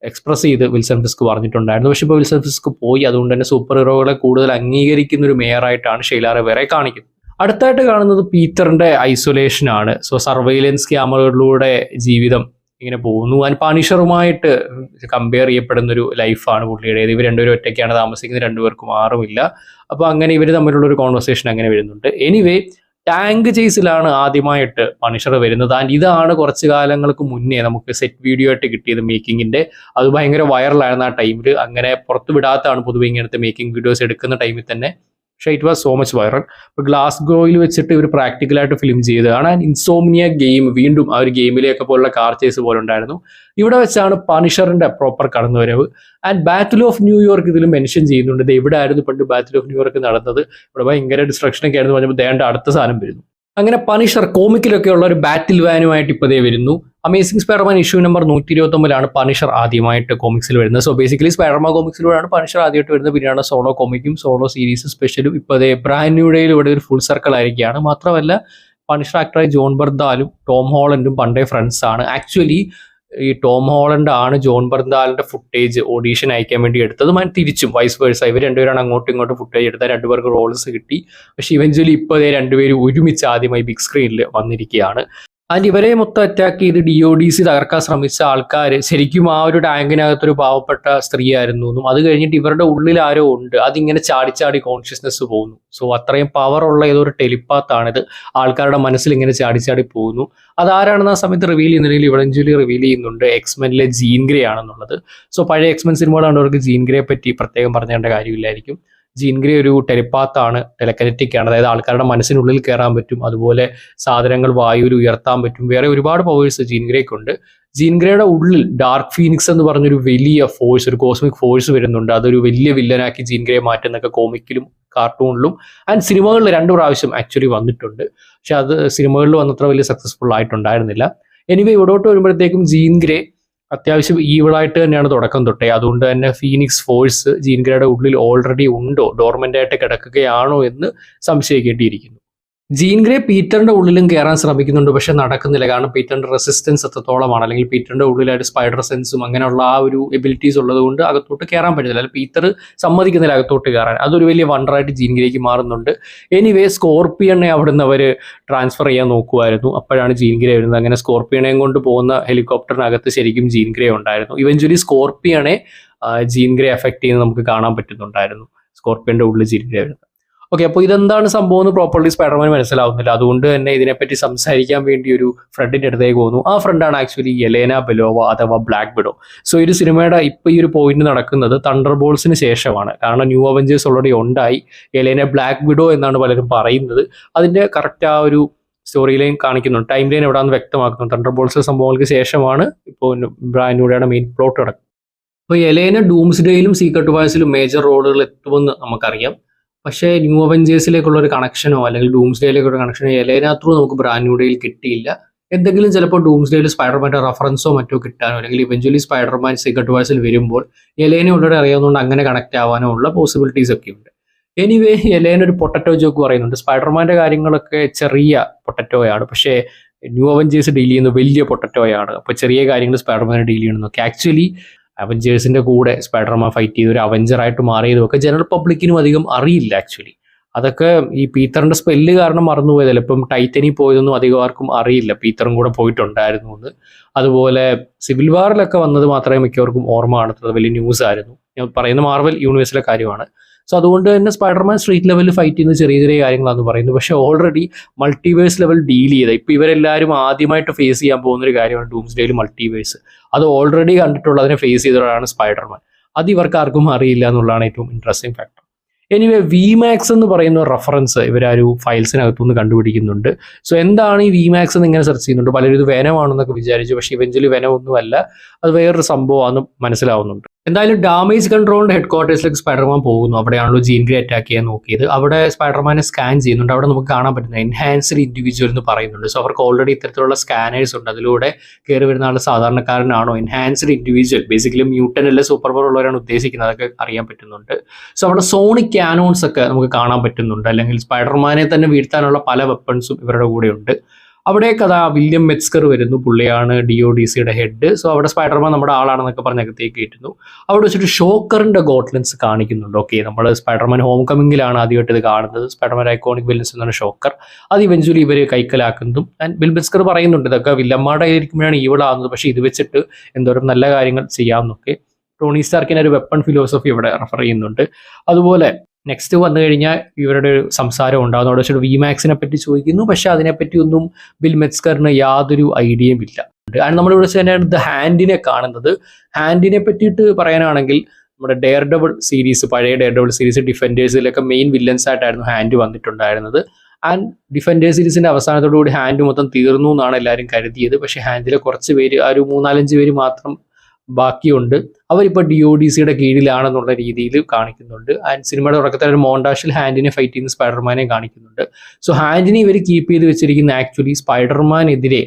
എക്സ്പ്രസ് ചെയ്ത് വിൽസൺ ഫിസ്ക് പറഞ്ഞിട്ടുണ്ടായിരുന്നു. പക്ഷെ ഇപ്പോൾ വിൽസൺ ഫിസ്ക് പോയി. അതുകൊണ്ട് തന്നെ സൂപ്പർ ഹീറോകളെ കൂടുതൽ അംഗീകരിക്കുന്ന ഒരു മേയറായിട്ടാണ് ഷെയ്ല റിവേറയെ കാണിക്കുന്നത്. അടുത്തായിട്ട് കാണുന്നത് പീറ്ററിന്റെ ഐസൊലേഷൻ ആണ്. സോ സർവൈലൻസ് ക്യാമറകളിലൂടെ ജീവിതം ഇങ്ങനെ പോകുന്നു. ആൻഡ് പണിഷറുമായിട്ട് കമ്പയർ ചെയ്യപ്പെടുന്ന ഒരു ലൈഫാണ് പുള്ളിയുടേത്. ഇവർ രണ്ടുപേരും ഒറ്റയ്ക്കാണ് താമസിക്കുന്നത്, രണ്ടുപേർക്കും ആറുമില്ല. അപ്പോൾ അങ്ങനെ ഇവർ തമ്മിലുള്ള ഒരു കോൺവെർസേഷൻ അങ്ങനെ വരുന്നുണ്ട്. എനിവേ ടാങ്ക് ചേസിലാണ് ആദ്യമായിട്ട് പണിഷർ വരുന്നത്. ആൻഡ് ഇതാണ് കുറച്ച് കാലങ്ങൾക്ക് മുന്നേ നമുക്ക് സെറ്റ് വീഡിയോ ആയിട്ട് കിട്ടിയത് മേക്കിങ്ങിന്റെ. അത് ഭയങ്കര വൈറലായിരുന്നു ആ ടൈമിൽ. അങ്ങനെ പുറത്ത് വിടാത്തതാണ് പൊതുവെ ഇങ്ങനത്തെ മേക്കിംഗ് വീഡിയോസ് എടുക്കുന്ന ടൈമിൽ തന്നെ. പക്ഷേ it was so much viral. ഇപ്പോൾ ഗ്ലാസ്ഗോയിൽ വെച്ചിട്ട് ഇവർ പ്രാക്ടിക്കലായിട്ട് ഫിലിം ചെയ്തതാണ്. ആൻഡ് ഇൻസോംനിയ ഗെയിം വീണ്ടും ആ ഒരു ഗെയിമിലേക്ക് പോലുള്ള കാർ ചേസ് പോലെ ഉണ്ടായിരുന്നു. ഇവിടെ വെച്ചാണ് പണിഷറിന്റെ പ്രോപ്പർ കടന്നുവരവ്. ആൻഡ് ബാറ്റിൽ ഓഫ് ന്യൂയോർക്ക് ഇതിൽ മെൻഷൻ ചെയ്യുന്നുണ്ട്. ഇത് എവിടെ ആയിരുന്നു പണ്ട് ബാറ്റിൽ ഓഫ് ന്യൂയോർക്ക് നടന്നത്, ഇവിടെ ഭയങ്കര ഡിസ്ട്രക്ഷൻ ഒക്കെ ആയിരുന്നു പറഞ്ഞപ്പോൾ ദേണ്ട അടുത്ത സാധനം വരുന്നു. അങ്ങനെ പണിഷർ കോമിക്കിലൊക്കെ ഉള്ള ഒരു ബാറ്റിൽ വാനുമായിട്ട് ഇപ്പതേ വരുന്നു. Amazing Spiderman issue number 129 Punisher ആദ്യമായിട്ട് കോമിക്സിൽ വരുന്നത്. സോ ബേസിക്കലി സ്പൈഡർമാൻ കോമിക്സിലൂടെയാണ് പണിഷർ ആദ്യമായിട്ട് വരുന്നത്. പിന്നെയാണ് സോളോ കോമിക്കും സോളോ സീരീസ് സ്പെഷ്യലും ഇപ്പതേ ബ്രാൻഡ് ന്യൂ ഡേയിൽ ഇവിടെ ഒരു ഫുൾ സർക്കിൾ ആയിരിക്കുകയാണ്. മാത്രമല്ല പണിഷർ ആക്ടറായ ജോൺ ബർദാലും ടോം ഹോളൻഡും പണ്ടേ ഫ്രണ്ട്സ് ആണ്. ആക്ച്വലി ഈ ടോം ഹോളണ്ട് ആണ് ജോൺ ബർദാലിന്റെ ഫുട്ടേജ് ഓഡീഷൻ അയക്കാൻ വേണ്ടി എടുത്തത്. തിരിച്ചും വൈസ് വേഴ്സ ഇവർ രണ്ടുപേരാണ് അങ്ങോട്ടും ഇങ്ങോട്ടും ഫുട്ടേജ് എടുത്താൽ രണ്ടുപേർക്ക് റോൾസ് കിട്ടി. പക്ഷെ ഇവഞ്ച്വലി ഇപ്പോൾ രണ്ടുപേരും ഒരുമിച്ച് ആദ്യമായി ബിഗ് സ്ക്രീനിൽ വന്നിരിക്കുകയാണ്. ആൻഡ് ഇവരെ മൊത്തം അറ്റാക്ക് ചെയ്ത് DODC തകർക്കാൻ ശ്രമിച്ച ആൾക്കാർ ശരിക്കും ആ ഒരു ടാങ്കിനകത്തൊരു പാവപ്പെട്ട സ്ത്രീ ആയിരുന്നു എന്നും അത് കഴിഞ്ഞിട്ട് ഇവരുടെ ഉള്ളിൽ ആരോ ഉണ്ട്, അതിങ്ങനെ ചാടി കോൺഷ്യസ്നെസ് പോകുന്നു. സോ അത്രയും പവർ ഉള്ള ഏതൊരു ടെലിപ്പാത്താണിത്, ആൾക്കാരുടെ മനസ്സിൽ ഇങ്ങനെ ചാടി പോകുന്നു. അതാരാണെന്ന് ആ സമയത്ത് റിവീൽ ചെയ്യുന്നില്ലെങ്കിൽ ഇവഞ്ചുവലി റിവീൽ ചെയ്യുന്നുണ്ട് എക്സ്മെനിലെ ജീൻ ഗ്രേ ആണെന്നുള്ളത്. സോ പഴയ എക്സ്മെൻ സിനിമകൾ കണ്ടവർക്ക് ജീൻ ഗ്രേയെ പറ്റി പ്രത്യേകം പറഞ്ഞേണ്ട കാര്യമില്ലായിരിക്കും. ജീൻ ഗ്രേ ഒരു ടെലിപ്പാത്താണ്, ടെലക്കനറ്റിക് ആണ്. അതായത് ആൾക്കാരുടെ മനസ്സിനുള്ളിൽ കയറാൻ പറ്റും, അതുപോലെ സാധനങ്ങൾ വായുവിൽ ഉയർത്താൻ പറ്റും. വേറെ ഒരുപാട് പവേഴ്സ് ജീൻ ഗ്രേക്കുണ്ട്. ജീൻ ഗ്രേയുടെ ഉള്ളിൽ ഡാർക്ക് ഫീനിക്സ് എന്ന് പറഞ്ഞൊരു വലിയ ഫോഴ്സ്, ഒരു കോസ്മിക് ഫോഴ്സ് വരുന്നുണ്ട്. അതൊരു വലിയ വില്ലനാക്കി ജീൻ ഗ്രേ മാറ്റുന്നൊക്കെ കോമിക്കിലും കാർട്ടൂണിലും ആൻഡ് സിനിമകളിൽ 2 പ്രാവശ്യം ആക്ച്വലി വന്നിട്ടുണ്ട്. പക്ഷെ അത് സിനിമകളിൽ വന്നത്ര വലിയ സക്സസ്ഫുൾ ആയിട്ടുണ്ടായിരുന്നില്ല. എനിവേ ഇവിടോട്ട് വരുമ്പോഴത്തേക്കും ജീൻ ഗ്രേ അത്യാവശ്യം ഈവിളായിട്ട് തന്നെയാണ് തുടക്കം തൊട്ടേ. അതുകൊണ്ട് തന്നെ ഫീനിക്സ് ഫോഴ്സ് ജീൻ ഗ്രേയുടെ ഉള്ളിൽ ഓൾറെഡി ഉണ്ടോ, ഡോർമെന്റ് ആയിട്ട് കിടക്കുകയാണോ എന്ന് സംശയിക്കേണ്ടിയിരിക്കുന്നു. ജീൻ ഗ്രേ പീറ്ററിന്റെ ഉള്ളിലും കയറാൻ ശ്രമിക്കുന്നുണ്ട്, പക്ഷെ നടക്കുന്നില്ല. കാരണം പീറ്ററിന്റെ റെസിസ്റ്റൻസ് എത്രത്തോളമാണ്, അല്ലെങ്കിൽ പീറ്ററിന്റെ ഉള്ളിലായിട്ട് സ്പൈഡർ സെൻസും അങ്ങനെയുള്ള ആ ഒരു എബിലിറ്റീസ് ഉള്ളത് കൊണ്ട് അകത്തോട്ട് കയറാൻ പറ്റുന്നില്ല. അല്ലെങ്കിൽ പീറ്റർ സമ്മതിക്കുന്നില്ല അകത്തോട്ട് കയറാൻ. അതൊരു വലിയ വണ്ടറായിട്ട് ജീൻ ഗ്രേക്ക് മാറുന്നുണ്ട്. എനിവേ സ്കോർപ്പിയനെ അവിടുന്ന് അവർ ട്രാൻസ്ഫർ ചെയ്യാൻ നോക്കുമായിരുന്നു. അപ്പോഴാണ് ജീൻ ഗ്രേ വരുന്നത്. അങ്ങനെ സ്കോർപ്പിയനെയും കൊണ്ട് പോകുന്ന ഹെലികോപ്റ്ററിനകത്ത് ശരിക്കും ജീൻ ഗ്രേ ഉണ്ടായിരുന്നു. ഇവഞ്ച്വലി സ്കോർപ്പിയനെ ജീൻ ഗ്രേ എഫക്ട് ചെയ്യുന്നത് നമുക്ക് കാണാൻ പറ്റുന്നുണ്ടായിരുന്നു, സ്കോർപ്പിയന്റെ ഉള്ളിൽ ജീൻ ഗ്രേ വരുന്നത്. ഓക്കെ, അപ്പോൾ ഇതെന്താണ് സംഭവം എന്ന് പ്രോപ്പർലി സ്പൈഡർമാൻ മനസ്സിലാവുന്നില്ല. അതുകൊണ്ട് തന്നെ ഇതിനെപ്പറ്റി സംസാരിക്കാൻ വേണ്ടി ഒരു ഫ്രണ്ടിൻ്റെ അടുത്തേക്ക് പോകുന്നു. ആ ഫ്രണ്ടാണ് ആക്ച്വലി യെലേന ബെലോവ അഥവാ ബ്ലാക്ക് വിഡോ. സോ ഒരു സിനിമയുടെ ഇപ്പോൾ ഈ ഒരു പോയിന്റ് നടക്കുന്നത് തണ്ടർ ബോൾസിന് ശേഷമാണ്. കാരണം ന്യൂ അവഞ്ചേഴ്സ് ഓൾറെഡി ഉണ്ടായി. യെലേന ബ്ലാക്ക് വിഡോ എന്നാണ് പലരും പറയുന്നത്. അതിൻ്റെ കറക്റ്റ് ആ ഒരു സ്റ്റോറി ലൈൻ കാണിക്കുന്നുണ്ട്, ടൈം ലൈൻ എവിടെയാണെന്ന് വ്യക്തമാക്കുന്നു. തണ്ടർ ബോൾസ് സംഭവങ്ങൾക്ക് ശേഷമാണ് ഇപ്പോൾ ബ്രാൻഡ് ന്യൂഡയുടെ മെയിൻ പ്ലോട്ട് നടക്കുന്നത്. അപ്പോൾ യെലേന ഡൂംസ്ഡേയിലും സീക്രട്ട് വാഴ്സിലും മേജർ റോളുകൾ എത്തുമെന്ന് നമുക്കറിയാം. പക്ഷേ ന്യൂ അവഞ്ചേഴ്സിലേക്കുള്ള ഒരു കണക്ഷനോ അല്ലെങ്കിൽ ഡൂംസ്ഡേയിലേക്കുള്ള കണക്ഷനോ യെലേന ത്രൂ നമുക്ക് ബ്രാൻഡ് ന്യൂ ഡേയിൽ കിട്ടിയില്ല. എന്തെങ്കിലും ചിലപ്പോൾ ഡൂംസ്ഡേയിൽ സ്പൈഡർമാൻ്റെ റെഫറൻസോ മറ്റോ കിട്ടാനോ, അല്ലെങ്കിൽ ഇവഞ്ച്വലി സ്പൈഡർമാൻ സീക്രട്ട് വാഴ്സിൽ വരുമ്പോൾ യെലേന ഓൾറെഡി അറിയാവുന്നതുകൊണ്ട് അങ്ങനെ കണക്ട് ആവാനോ ഉള്ള പോസിബിലിറ്റീസ് ഒക്കെ ഉണ്ട്. എനിവേ യെലേന ഒരു പൊട്ടറ്റോ ജോക്ക് പറയുന്നുണ്ട്. സ്പൈഡർമാൻ്റെ കാര്യങ്ങളൊക്കെ ചെറിയ പൊട്ടറ്റോയാണ്, പക്ഷേ ന്യൂ അവഞ്ചേഴ്സ് ഡീൽ ചെയ്യുന്ന വലിയ പൊട്ടറ്റോയാണ്. അപ്പോൾ ചെറിയ കാര്യങ്ങൾ സ്പൈഡർമാനെ ഡീൽ ചെയ്യണമെന്നൊക്കെ. ആക്ച്വലി അവഞ്ചേഴ്സിന്റെ കൂടെ സ്പൈഡർമാൻ ഫൈറ്റ് ചെയ്ത് ഒരു അവഞ്ചറായിട്ട് മാറിയതൊക്കെ ജനറൽ പബ്ലിക്കിനും അധികം അറിയില്ല ആക്ച്വലി. അതൊക്കെ ഈ പീറ്ററിന്റെ സ്പെല്ല് കാരണം മറന്നുപോയതല്ല. ഇപ്പം ടൈറ്റനിൽ പോയതൊന്നും അധികം ആർക്കും അറിയില്ല പീറ്ററും കൂടെ പോയിട്ടുണ്ടായിരുന്നു എന്ന്. അതുപോലെ സിവിൽ വാറിലൊക്കെ വന്നത് മാത്രമേ മിക്കവർക്കും ഓർമ്മ കാണത്തുള്ളൂ. വലിയ ന്യൂസ് ആയിരുന്നു. ഞാൻ പറയുന്ന മാർവൽ യൂണിവേഴ്സിലെ കാര്യമാണ്. സോ അതുകൊണ്ട് തന്നെ സ്പൈഡർമാൻ സ്ട്രീറ്റ് ലെവലിൽ ഫൈറ്റ് ചെയ്യുന്ന ചെറിയ ചെറിയ കാര്യങ്ങളാണെന്ന് പറയുന്നത്. പക്ഷേ ഓൾറെഡി മൾട്ടിവേഴ്സ് ലെവൽ ഡീൽ ചെയ്ത ഇപ്പോൾ ഇവരെല്ലാവരും ആദ്യമായിട്ട് ഫേസ് ചെയ്യാൻ പോകുന്നൊരു കാര്യമാണ് ഡൂംസ്ഡേയിൽ മൾട്ടിവേഴ്സ്. അത് ഓൾറെഡി കണ്ടിട്ടുള്ളതിനെ ഫേസ് ചെയ്തവരാണ് സ്പൈഡർമാൻ. അത് ഇവർക്ക് ആർക്കും അറിയില്ല എന്നുള്ളതാണ് ഏറ്റവും ഇൻട്രസ്റ്റിംഗ് ഫാക്ടർ. എനിവേ വിമാക്സ് എന്ന് പറയുന്ന റെഫറൻസ് ഇവർ ആ ഒരു ഫയൽസിനകത്തുനിന്ന് കണ്ടുപിടിക്കുന്നുണ്ട്. സോ എന്താണ് ഈ വിമാക്സ് എന്ന് ഇങ്ങനെ സെർച്ച് ചെയ്യുന്നുണ്ട്. പലരും ഇത് വെനമാണെന്നൊക്കെ വിചാരിച്ചു, പക്ഷേ ഇവഞ്ച്വലി വെനമൊന്നുമല്ല, അത് വേറൊരു സംഭവമാണെന്ന് മനസ്സിലാവുന്നുണ്ട്. എന്തായാലും ഡാമേജ് കൺട്രോളിന്റെ ഹെഡ് ക്വാർട്ടേഴ്സിലേക്ക് സ്പൈഡർമാൻ പോകുന്നു. അവിടെയാണല്ലോ ജീൻ ഗ്രേ അറ്റാക്ക് ചെയ്യാൻ നോക്കിയത്. അവിടെ സ്പൈഡർമാനെ സ്കാൻ ചെയ്യുന്നുണ്ട്. അവിടെ നമുക്ക് കാണാൻ പറ്റുന്ന എൻഹാൻസ്ഡ് ഇൻഡിവിജ്വൽ എന്ന് പറയുന്നുണ്ട്. സോ അവർക്ക് ഓൾറെഡി ഇത്തരത്തിലുള്ള സ്കാനേഴ്സ് ഉണ്ട്. അതിലൂടെ കയറി വരുന്ന ആൾ സാധാരണക്കാരനാണോ, എൻഹാൻസ്ഡ് ഇൻഡിവിജ്വൽ ബേസിക്കലി മ്യൂട്ടൻ അല്ലെ സൂപ്പർ പവർ ഉള്ളവരാണ് ഉദ്ദേശിക്കുന്നത്, അതൊക്കെ അറിയാൻ പറ്റുന്നുണ്ട്. സോ അവിടെ സോണിക് ക്യാനോൺസ് ഒക്കെ നമുക്ക് കാണാൻ പറ്റുന്നുണ്ട്. അല്ലെങ്കിൽ സ്പൈഡർമാനെ തന്നെ വീഴ്ത്താനുള്ള പല വെപ്പൺസും ഇവരുടെ കൂടെ ഉണ്ട്. അവിടേക്ക് അതാ വില്യം മെറ്റ്സ്കർ വരുന്നു, പുള്ളിയാണ് DODCയുടെ ഹെഡ്. സോ അവിടെ സ്പൈഡർമാൻ നമ്മുടെ ആളാണെന്നൊക്കെ പറഞ്ഞ് അകത്തേക്ക് കയറ്റുന്നു. അവിടെ വെച്ചിട്ട് ഷോക്കറിന്റെ ഗോട്ട്ലൻസ് കാണിക്കുന്നുണ്ട്. ഓക്കെ, നമ്മൾ സ്പൈഡർമാൻ ഹോം കമ്മിങ്ങിലാണ് ആദ്യമായിട്ട് ഇത് കാണുന്നത്. സ്പൈഡർമാൻ ഐക്കോണിക് വില്ലൻസ് എന്നാണ് ഷോക്കർ. അത് ഇവഞ്ച്വലി ഇവർ കൈക്കലാക്കുന്നതും ആൻഡ് വിൽ മെറ്റ്സ്കർ പറയുന്നുണ്ട് ഇതൊക്കെ വില്ലന്മാരുടെ ആയിരിക്കുമ്പോഴാണ് ഈവിളാകുന്നത്, പക്ഷേ ഇത് വെച്ചിട്ട് എന്തോരം നല്ല കാര്യങ്ങൾ ചെയ്യാമെന്നൊക്കെ. ടോണി സ്റ്റാർക്കിന് ഒരു വെപ്പൺ ഫിലോസഫി ഇവിടെ റെഫർ ചെയ്യുന്നുണ്ട്. അതുപോലെ നെക്സ്റ്റ് വന്നു കഴിഞ്ഞാൽ ഇവരുടെ ഒരു സംസാരം ഉണ്ടാകുന്നു. അവിടെ വെച്ചിട്ട് VMAXനെ പറ്റി ചോദിക്കുന്നു, പക്ഷെ അതിനെപ്പറ്റി ഒന്നും ബിൽ മെറ്റ്സ്കറിന് യാതൊരു ഐഡിയയും ഇല്ല. ആൻഡ് നമ്മളിവിടെ വെച്ച് തന്നെയാണ് ദ ഹാൻഡിനെ കാണുന്നത്. ഹാൻഡിനെ പറ്റിയിട്ട് പറയാനാണെങ്കിൽ നമ്മുടെ ഡെയർ ഡബിൾ സീരീസ്, പഴയ ഡെയർ ഡബിൾ സീരീസ് ഡിഫൻഡേഴ്സിലൊക്കെ മെയിൻ വില്ലൻസ് ആയിട്ടായിരുന്നു ഹാൻഡ് വന്നിട്ടുണ്ടായിരുന്നത്. ആൻഡ് ഡിഫൻഡേഴ്സ് സീരീസിന്റെ അവസാനത്തോടു കൂടി ഹാൻഡ് മൊത്തം തീർന്നു എന്നാണ് എല്ലാവരും കരുതിയത്. പക്ഷേ ഹാൻഡിലെ കുറച്ച് പേര്, ആ ഒരു 3-4 പേര് മാത്രം ബാക്കിയുണ്ട്. അവരിപ്പോൾ DODCയുടെ കീഴിലാണെന്നുള്ള രീതിയിൽ കാണിക്കുന്നുണ്ട്. ആൻഡ് സിനിമയുടെ തുടക്കത്തിൽ ഒരു മോണ്ടാഷിൽ ഹാൻഡിനെ ഫൈറ്റ് ചെയ്യുന്ന സ്പൈഡർമാനെ കാണിക്കുന്നുണ്ട്. സോ ഹാൻഡിനെ ഇവർ കീപ്പ് ചെയ്ത് വെച്ചിരിക്കുന്ന ആക്ച്വലി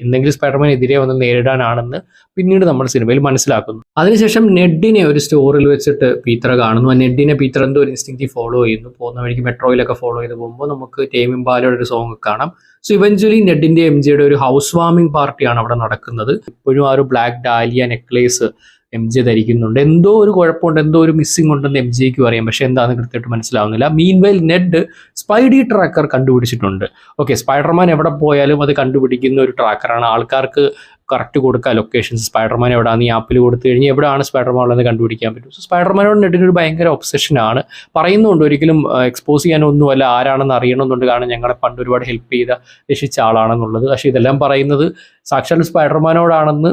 എന്തെങ്കിലും സ്പൈഡർമാനെതിരെ വന്ന് നേരിടാനാണെന്ന് പിന്നീട് നമ്മൾ സിനിമയിൽ മനസ്സിലാക്കുന്നു. അതിനുശേഷം നെഡിനെ ഒരു സ്റ്റോറിൽ വെച്ചിട്ട് പീറ്റർ കാണുന്നു. ആ നെഡിനെ പീറ്റർ എന്തോ ഒരു ഇൻസ്റ്റിങ്ക്റ്റീവ് ഫോളോ ചെയ്യുന്നു. പോകുന്ന വഴിക്ക് മെട്രോയിലൊക്കെ ഫോളോ ചെയ്ത് പോകുമ്പോൾ നമുക്ക് ടേം ഇംപാലയുടെ ഒരു സോങ് കാണാം. സോ ഇവഞ്ച്വലി നെഡിന്റെ MJയുടെ ഒരു ഹൗസ് വാമിംഗ് പാർട്ടിയാണ് അവിടെ നടക്കുന്നത്. ഇപ്പോഴും ആ ഒരു ബ്ലാക്ക് ഡാലിയ നെക്ലേസ് MJ ധരിക്കുന്നുണ്ട്. എന്തോ ഒരു കുഴപ്പമുണ്ട്, എന്തോ ഒരു മിസ്സിംഗ് ഉണ്ടെന്ന് MJയ്ക്കും അറിയാം, പക്ഷെ എന്താണെന്ന് കൃത്യമായിട്ട് മനസ്സിലാവുന്നില്ല. മീൻവെയിൽ നെഡ് സ്പൈഡി ട്രാക്കർ കണ്ടുപിടിച്ചിട്ടുണ്ട്. ഓക്കെ, സ്പൈഡർമാൻ എവിടെ പോയാലും അത് കണ്ടുപിടിക്കുന്ന ഒരു ട്രാക്കറാണ്. ആൾക്കാർക്ക് കറക്റ്റ് കൊടുക്കുക ലൊക്കേഷൻസ്, സ്പൈഡർമാൻ എവിടെയാണ് ഈ ആപ്പിൽ കൊടുത്തു കഴിഞ്ഞാൽ എവിടെയാണ് സ്പൈഡർമാൻ ഉള്ളതെന്ന് കണ്ടുപിടിക്കാൻ പറ്റും. സോ സ്പൈഡർമാനോട് നെഡിനൊരു ഭയങ്കര ഒബ്സഷനാണ്. പറയുന്നുണ്ട് ഒരിക്കലും എക്സ്പോസ് ചെയ്യാനൊന്നുമല്ല, ആരാണെന്ന് അറിയണമെന്നുണ്ട്, കാരണം ഞങ്ങളെ പണ്ട് ഒരുപാട് ഹെൽപ്പ് ചെയ്ത രക്ഷിച്ച ആളാണെന്നുള്ളത്. പക്ഷേ ഇതെല്ലാം പറയുന്നത് സാക്ഷാൽ സ്പൈഡർമാനോടാണെന്ന്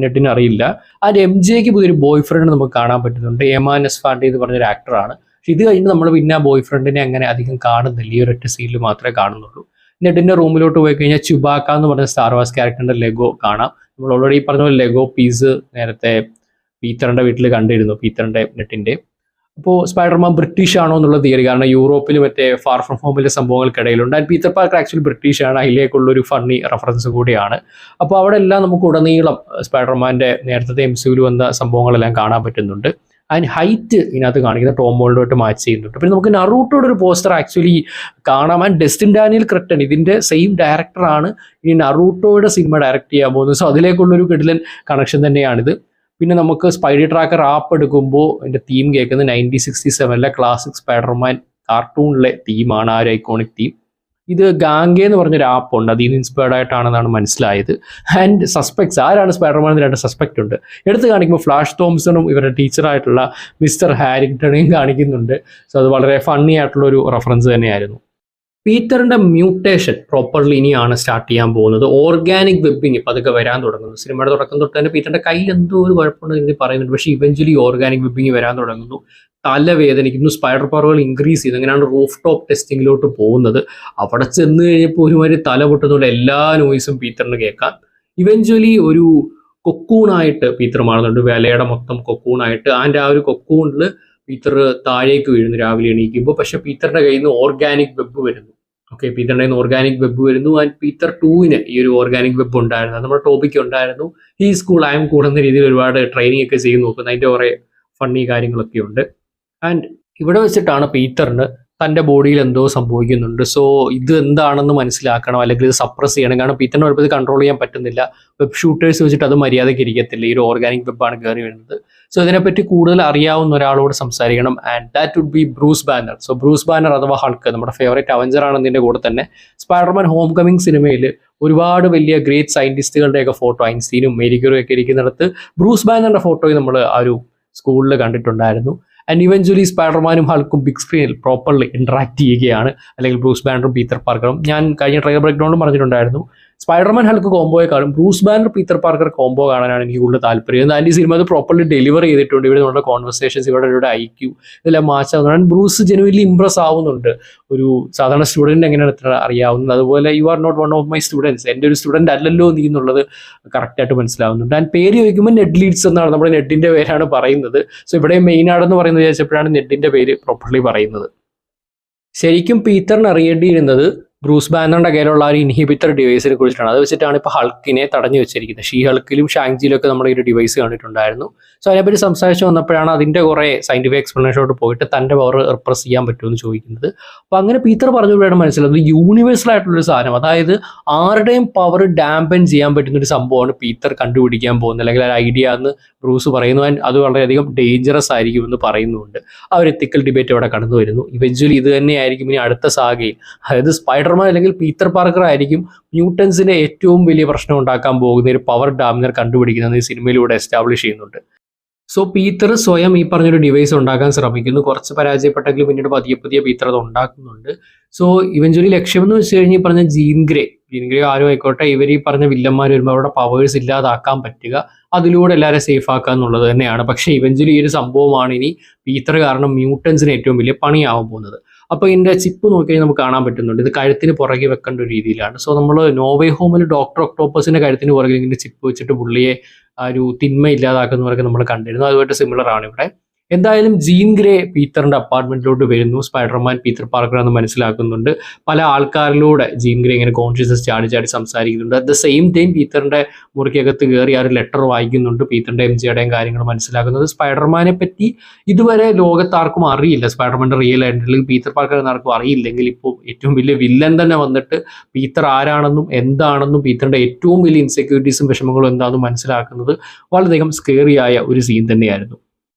നെഡിന് അറിയില്ല. ആൻഡ് MJയ്ക്ക് പുതിയൊരു ബോയ് ഫ്രണ്ട് നമുക്ക് കാണാൻ പറ്റുന്നുണ്ട്. എമാൻ എസ്ഫാൻഡി എന്ന് പറഞ്ഞൊരു ആക്ടറാണ്. പക്ഷെ ഇത് കഴിഞ്ഞ് നമ്മൾ പിന്നെ ആ ബോയ് ഫ്രണ്ടിനെ അങ്ങനെ അധികം കാണുന്നില്ല, ഈ ഒരൊറ്റ സീനിൽ മാത്രമേ കാണുന്നുള്ളൂ. നെഡിന്റെ റൂമിലോട്ട് പോയി കഴിഞ്ഞാൽ ചുബാക്ക എന്ന് പറഞ്ഞ സ്റ്റാർ വാർസ് ക്യാരക്ടറിന്റെ ലെഗോ കാണാം. നമ്മൾ ഓൾറെഡി പറഞ്ഞ പോലെ ലെഗോ പീസ് നേരത്തെ പീറ്ററിന്റെ വീട്ടിൽ കണ്ടിരുന്നു, പീറ്ററിന്റെ നെറ്റിന്റെ. അപ്പോൾ സ്പൈഡർമാൻ ബ്രിട്ടീഷ് ആണോ എന്നുള്ള തിയറി, കാരണം യൂറോപ്പിൽ മറ്റേ ഫാർ ഫ്രം ഹോമിലെ സംഭവങ്ങൾക്കിടയിലുണ്ട്. And Peter Parker actually British ആണ്, അതിലേക്കുള്ളൊരു ഫണ്ണി റെഫറൻസ് കൂടിയാണ്. അപ്പോൾ അവിടെ എല്ലാം നമുക്ക് ഉടനീളം സ്പൈഡർമാൻ്റെ നേരത്തെ MCUവിൽ വന്ന സംഭവങ്ങളെല്ലാം കാണാൻ പറ്റുന്നുണ്ട്. ആൻഡ് ഹൈറ്റ് ഇതിനകത്ത് കാണിക്കുന്ന ടോം ഹോളൻഡുമായിട്ട് മാച്ച് ചെയ്യുന്നുണ്ട്. പിന്നെ നമുക്ക് നറൂട്ടോയുടെ ഒരു പോസ്റ്റർ ആക്ച്വലി കാണാം. ആൻഡ് ഡെസ്റ്റിൻ ഡാനിയൽ ക്രെട്ടൺ ഇതിൻ്റെ സെയിം ഡയറക്ടറാണ് ഈ നറൂട്ടോയുടെ സിനിമ ഡയറക്റ്റ് ചെയ്യാൻ പോകുന്നത്. സോ അതിലേക്കുള്ളൊരു കിടിലൻ കണക്ഷൻ തന്നെയാണിത്. പിന്നെ നമുക്ക് സ്പൈഡി ട്രാക്കർ ആപ്പ് എടുക്കുമ്പോൾ എൻ്റെ തീം കേൾക്കുന്നത് 1967 ക്ലാസിക് സ്പൈഡർമാൻ കാർട്ടൂണിലെ തീമാണ്, ആ ഒരു ഐക്കോണിക് തീം. ഇത് ഗാംഗെ എന്ന് പറഞ്ഞൊരു ആപ്പുണ്ട്, അതിൽ നിന്ന് ഇൻസ്പയർഡ് ആയിട്ടാണെന്നാണ് മനസ്സിലായത്. ആൻഡ് സസ്പെക്ട്സ് ആരാണ് സ്പൈഡർമാൻ എന്ന് 2 സസ്പെക്ട് ഉണ്ട്. എടുത്ത് കാണിക്കുമ്പോൾ ഫ്ലാഷ് തോംസണും ഇവരുടെ ടീച്ചറായിട്ടുള്ള മിസ്റ്റർ ഹാരിങ്ടണെയും കാണിക്കുന്നുണ്ട്. സോ അത് വളരെ ഫണ്ണി ആയിട്ടുള്ളൊരു റെഫറൻസ് തന്നെയായിരുന്നു. പീറ്ററിന്റെ മ്യൂട്ടേഷൻ പ്രോപ്പർലി ഇനിയാണ് സ്റ്റാർട്ട് ചെയ്യാൻ പോകുന്നത്. ഓർഗാനിക് വെബിങ് ഇപ്പം അതൊക്കെ വരാൻ തുടങ്ങുന്നു. സിനിമയുടെ തുടക്കം തൊട്ട് തന്നെ പീറ്ററിന്റെ കയ്യിൽ എന്തോ ഒരു കുഴപ്പമുണ്ട് എന്ന് പറയുന്നുണ്ട്, പക്ഷേ ഇവഞ്ച്വലി ഓർഗാനിക് വെബിങ് വരാൻ തുടങ്ങുന്നു. തലവേദനിക്കുന്നു, സ്പൈഡർ പവറുകൾ ഇൻക്രീസ് ചെയ്തു. അങ്ങനെയാണ് റൂഫ് ടോപ്പ് ടെസ്റ്റിങ്ങിലോട്ട് പോകുന്നത്. അവിടെ ചെന്ന് കഴിഞ്ഞപ്പോൾ ഒരുമാതിരി തല പൊട്ടുന്നുള്ള എല്ലാ നോയ്സും പീറ്ററിന് കേൾക്കാം. ഇവഞ്ച്വലി ഒരു കൊക്കൂണായിട്ട് പീറ്റർ മാറുന്നുണ്ട്, വിലയുടെ മൊത്തം കൊക്കൂണായിട്ട്. ആൻഡ് ആ ഒരു കൊക്കൂണിൽ പീറ്റർ താഴേക്ക് വീഴുന്നു രാവിലെ എണീക്കുമ്പോൾ. പക്ഷേ പീറ്ററിന്റെ കയ്യിൽ നിന്ന് ഓർഗാനിക് വെബ് വരുന്നു. ഓക്കെ, പീറ്ററിന്റെ കയ്യിൽ നിന്ന് ഓർഗാനിക് വെബ് വരുന്നു. ആൻഡ് പീറ്റർ 2-ന് ഈ ഒരു ഓർഗാനിക് വെബ് ഉണ്ടായിരുന്നു. നമ്മുടെ ടോപ്പിക്ക് ഉണ്ടായിരുന്നു, he's cool I M cool എന്ന രീതിയിൽ ഒരുപാട് ട്രെയിനിങ് ഒക്കെ ചെയ്ത് നോക്കുന്നു. അതിൻ്റെ കുറേ ഫണ്ണി കാര്യങ്ങളൊക്കെ ഉണ്ട്. ആൻഡ് ഇവിടെ വെച്ചിട്ടാണ് പീറ്ററിന് തൻ്റെ ബോഡിയിൽ എന്തോ സംഭവിക്കുന്നുണ്ട്. സോ ഇത് എന്താണെന്ന് മനസ്സിലാക്കണം, അല്ലെങ്കിൽ ഇത് സപ്രസ് ചെയ്യണം. കാരണം പീറ്ററിന് കുഴപ്പത്തിൽ കൺട്രോൾ ചെയ്യാൻ പറ്റുന്നില്ല. വെബ് ഷൂട്ടേഴ്സ് വെച്ചിട്ട് അത് മര്യാദയ്ക്ക് ഇരിക്കത്തില്ല. ഈ ഒരു ഓർഗാനിക് വെബാണ് കയറി വരുന്നത്. സോ ഇതിനെപ്പറ്റി കൂടുതൽ അറിയാവുന്ന ഒരാളോട് സംസാരിക്കണം. And that would be Bruce Banner. So Bruce Banner അഥവാ ഹൾക്ക് നമ്മുടെ ഫേവറേറ്റ് അവഞ്ചർ ആണെന്നതിൻ്റെ കൂടെ തന്നെ സ്പൈഡർമാൻ ഹോം കമ്മിങ് സിനിമയിൽ ഒരുപാട് വലിയ ഗ്രേറ്റ് സയന്റിസ്റ്റുകളുടെയൊക്കെ ഫോട്ടോ, ഐൻസ്റ്റീനും മേരിക്കറും ഒക്കെ ഇരിക്കുന്നിടത്ത് ബ്രൂസ് ബാനറിന്റെ ഫോട്ടോയും നമ്മൾ ആ ഒരു സ്കൂളിൽ കണ്ടിട്ടുണ്ടായിരുന്നു. ആൻഡ് ഇവഞ്ച്വലി സ്പൈഡർമാനും ഹൾക്കും ബിഗ് സ്ക്രീനിൽ പ്രോപ്പർലി ഇന്ററാക്ട് ചെയ്യുകയാണ്, അല്ലെങ്കിൽ ബ്രൂസ് ബാനറും പീറ്റർ പാർക്കറും. ഞാൻ കഴിഞ്ഞ ട്രെയിലർ ബ്രേക്ക്ഡൗണിലും പറഞ്ഞിട്ടുണ്ടായിരുന്നു, സ്പൈഡർമാൻ ഹൾക്ക് കോംബോയെക്കാളും Bruce Banner Peter Parker combo കാണാനാണ് എനിക്ക് കൂടുതൽ താല്പര്യം. ആൻഡ് ഈ സിനിമ അത് പ്രോപ്പർലി ഡെലിവർ ചെയ്തിട്ടുണ്ട്. ഇവിടെ നമ്മുടെ കോൺവെർസേഷൻസ്, ഇവിടെ IQ ഇതെല്ലാം മാച്ച് ആവുന്നുണ്ട്. ബ്രൂസ് ജെനുവൻലി ഇംപ്രസ് ആവുന്നുണ്ട്. ഒരു സാധാരണ സ്റ്റുഡൻറ്റ് എങ്ങനെയാണ് ഇത്ര അറിയാവുന്നത്, അതുപോലെ you are not one of my students, എൻ്റെ ഒരു സ്റ്റുഡൻറ്റ് അല്ലല്ലോ നീ എന്നുള്ളത് കറക്റ്റായിട്ട് മനസ്സിലാവുന്നുണ്ട്. ആൻഡ് പേര് ചോദിക്കുമ്പോൾ നെഡ് ലീഡ്സ് എന്നാണ്, നമ്മുടെ നെഡിൻ്റെ പേരാണ് പറയുന്നത്. സോ ഇവിടെ മെയിൻ ആണെന്ന് പറയുന്നത് വിചാരിച്ചപ്പോഴാണ് നെഡിൻ്റെ പേര് പ്രോപ്പർലി പറയുന്നത്. ശരിക്കും പീറ്ററിന് അറിയേണ്ടിയിരുന്നത് ബ്രൂസ് ബാനറിന്റെ കയ്യിലുള്ള ഒരു ഇൻഹിബിറ്റർ ഡിവൈസിനെ കുറിച്ചിട്ടാണ്. അത് വെച്ചിട്ടാണ് ഇപ്പോൾ ഹൾക്കിനെ തടഞ്ഞു വെച്ചിരിക്കുന്നത്. ഷീ ഹൾക്കിലും ഷാങ്ജിയിലും ഒക്കെ നമ്മൾ ഈ ഒരു ഡിവൈസ് കണ്ടിട്ടുണ്ടായിരുന്നു. സോ അതിനെപ്പറ്റി സംസാരിച്ച് വന്നപ്പോഴാണ് അതിന്റെ കുറെ സയന്റിഫിക് എക്സ്പ്ലനേഷനോട്ട് പോയിട്ട് തന്റെ പവർ റിപ്രസ് ചെയ്യാൻ പറ്റുമെന്ന് ചോദിക്കുന്നത്. അപ്പോൾ അങ്ങനെ പീറ്റർ പറഞ്ഞപ്പോഴാണ് മനസ്സിലായത് യൂണിവേഴ്സൽ ആയിട്ടുള്ളൊരു സാധനം, അതായത് ആരുടെയും പവർ ഡാമ്പൻ ചെയ്യാൻ പറ്റുന്ന ഒരു സംഭവമാണ് പീറ്റർ കണ്ടുപിടിക്കാൻ പോകുന്നത്, അല്ലെങ്കിൽ ഒരു ഐഡിയ എന്ന് ബ്രൂസ് പറയുന്നു. അത് വളരെയധികം ഡേഞ്ചറസ് ആയിരിക്കും എന്ന് പറയുന്നുണ്ട്. ആ ഒരു എത്തിക്കൽ ഡിബേറ്റ് അവിടെ കടന്നു വരുന്നു. ഇവഞ്ച്വലി ഇത് തന്നെയായിരിക്കും ഇനി അടുത്ത സാഗയിൽ, അതായത് സ്പൈഡർമാൻ അല്ലെങ്കിൽ പീറ്റർ പാർക്കർ ആയിരിക്കും മ്യൂട്ടൻസിന്റെ ഏറ്റവും വലിയ പ്രശ്നം ഉണ്ടാക്കാൻ പോകുന്ന ഒരു പവർ ഡാമിനർ കണ്ടുപിടിക്കുന്നത് ഈ സിനിമയിലൂടെ എസ്റ്റാബ്ലിഷ് ചെയ്യുന്നുണ്ട്. സോ പീറ്റർ സ്വയം ഈ പറഞ്ഞൊരു ഡിവൈസ് ഉണ്ടാക്കാൻ ശ്രമിക്കുന്നു. കുറച്ച് പരാജയപ്പെട്ടെങ്കിലും പിന്നീട് പതിയെ പതിയെ പീറ്റർ അത് ഉണ്ടാക്കുന്നുണ്ട്. സോ ഇവഞ്ച്വലി ലക്ഷ്യമെന്ന് വെച്ച് കഴിഞ്ഞാൽ ഈ പറഞ്ഞ ജീൻ ഗ്രേ ആരും ആയിക്കോട്ടെ, ഇവർ ഈ പറഞ്ഞ വില്ലന്മാർ വരുമ്പോൾ അവരുടെ പവേഴ്സ് ഇല്ലാതാക്കാൻ പറ്റുക, അതിലൂടെ എല്ലാവരും സേഫ് ആക്കുക എന്നുള്ളത് തന്നെയാണ്. പക്ഷേ ഇവഞ്ച്വലി ഈ ഒരു സംഭവമാണ് ഇനി പീറ്റർ കാരണം മ്യൂട്ടൻസിന് ഏറ്റവും വലിയ പണിയാവാൻ പോകുന്നത്. അപ്പോൾ ഇതിൻ്റെ ചിപ്പ് നോക്കിക്കഴിഞ്ഞാൽ നമുക്ക് കാണാൻ പറ്റുന്നുണ്ട്, ഇത് കഴുത്തിന് പുറകെ വെക്കേണ്ട ഒരു രീതിയിലാണ്. സോ നമ്മൾ നോവേ ഹോമിൽ ഡോക്ടർ ഒക്ടോപ്പസിന്റെ കഴുത്തിന് പുറകെ ഇങ്ങനെ ചിപ്പ് വെച്ചിട്ട് പുള്ളിയെ ആ ഒരു തിന്മ ഇല്ലാതാക്കുന്നവരൊക്കെ നമ്മൾ കണ്ടിരുന്നു. അതുമായിട്ട് സിമിലർ ആണ് ഇവിടെ. എന്തായാലും ജീൻ ഗ്രേ പീറ്ററിന്റെ അപ്പാർട്ട്മെന്റിലോട്ട് വരുന്നു. സ്പൈഡർമാൻ പീറ്റർ പാർക്കർ എന്ന് മനസ്സിലാക്കുന്നുണ്ട്. പല ആൾക്കാരിലൂടെ ജീൻ ഗ്രേ ഇങ്ങനെ കോൺഷ്യസ്നസ് ചാടി ചാടി സംസാരിക്കുന്നുണ്ട്. അറ്റ് ദ സെയിം ടൈം പീറ്ററിന്റെ മുറിക്കകത്ത് കയറി ആ ഒരു ലെറ്റർ വായിക്കുന്നുണ്ട്. പീറ്ററിന്റെ MJയുടെയും കാര്യങ്ങൾ മനസ്സിലാക്കുന്നത്. സ്പൈഡർമാനെ പറ്റി ഇതുവരെ ലോകത്താർക്കും അറിയില്ല, സ്പൈഡർമാന്റെ റിയൽ ഐഡന്റിറ്റി പീറ്റർ പാർക്കർ എന്നാർക്കും അറിയില്ലെങ്കിൽ ഇപ്പോൾ ഏറ്റവും വലിയ വില്ലൻ തന്നെ വന്നിട്ട് പീറ്റർ ആരാണെന്നും എന്താണെന്നും പീറ്ററിന്റെ ഏറ്റവും വലിയ ഇൻസെക്യൂരിറ്റീസും വിഷമങ്ങളും എന്താണെന്നും മനസ്സിലാക്കുന്നത് വളരെയധികം സ്കേറിയായ ഒരു സീൻ തന്നെയായിരുന്നു.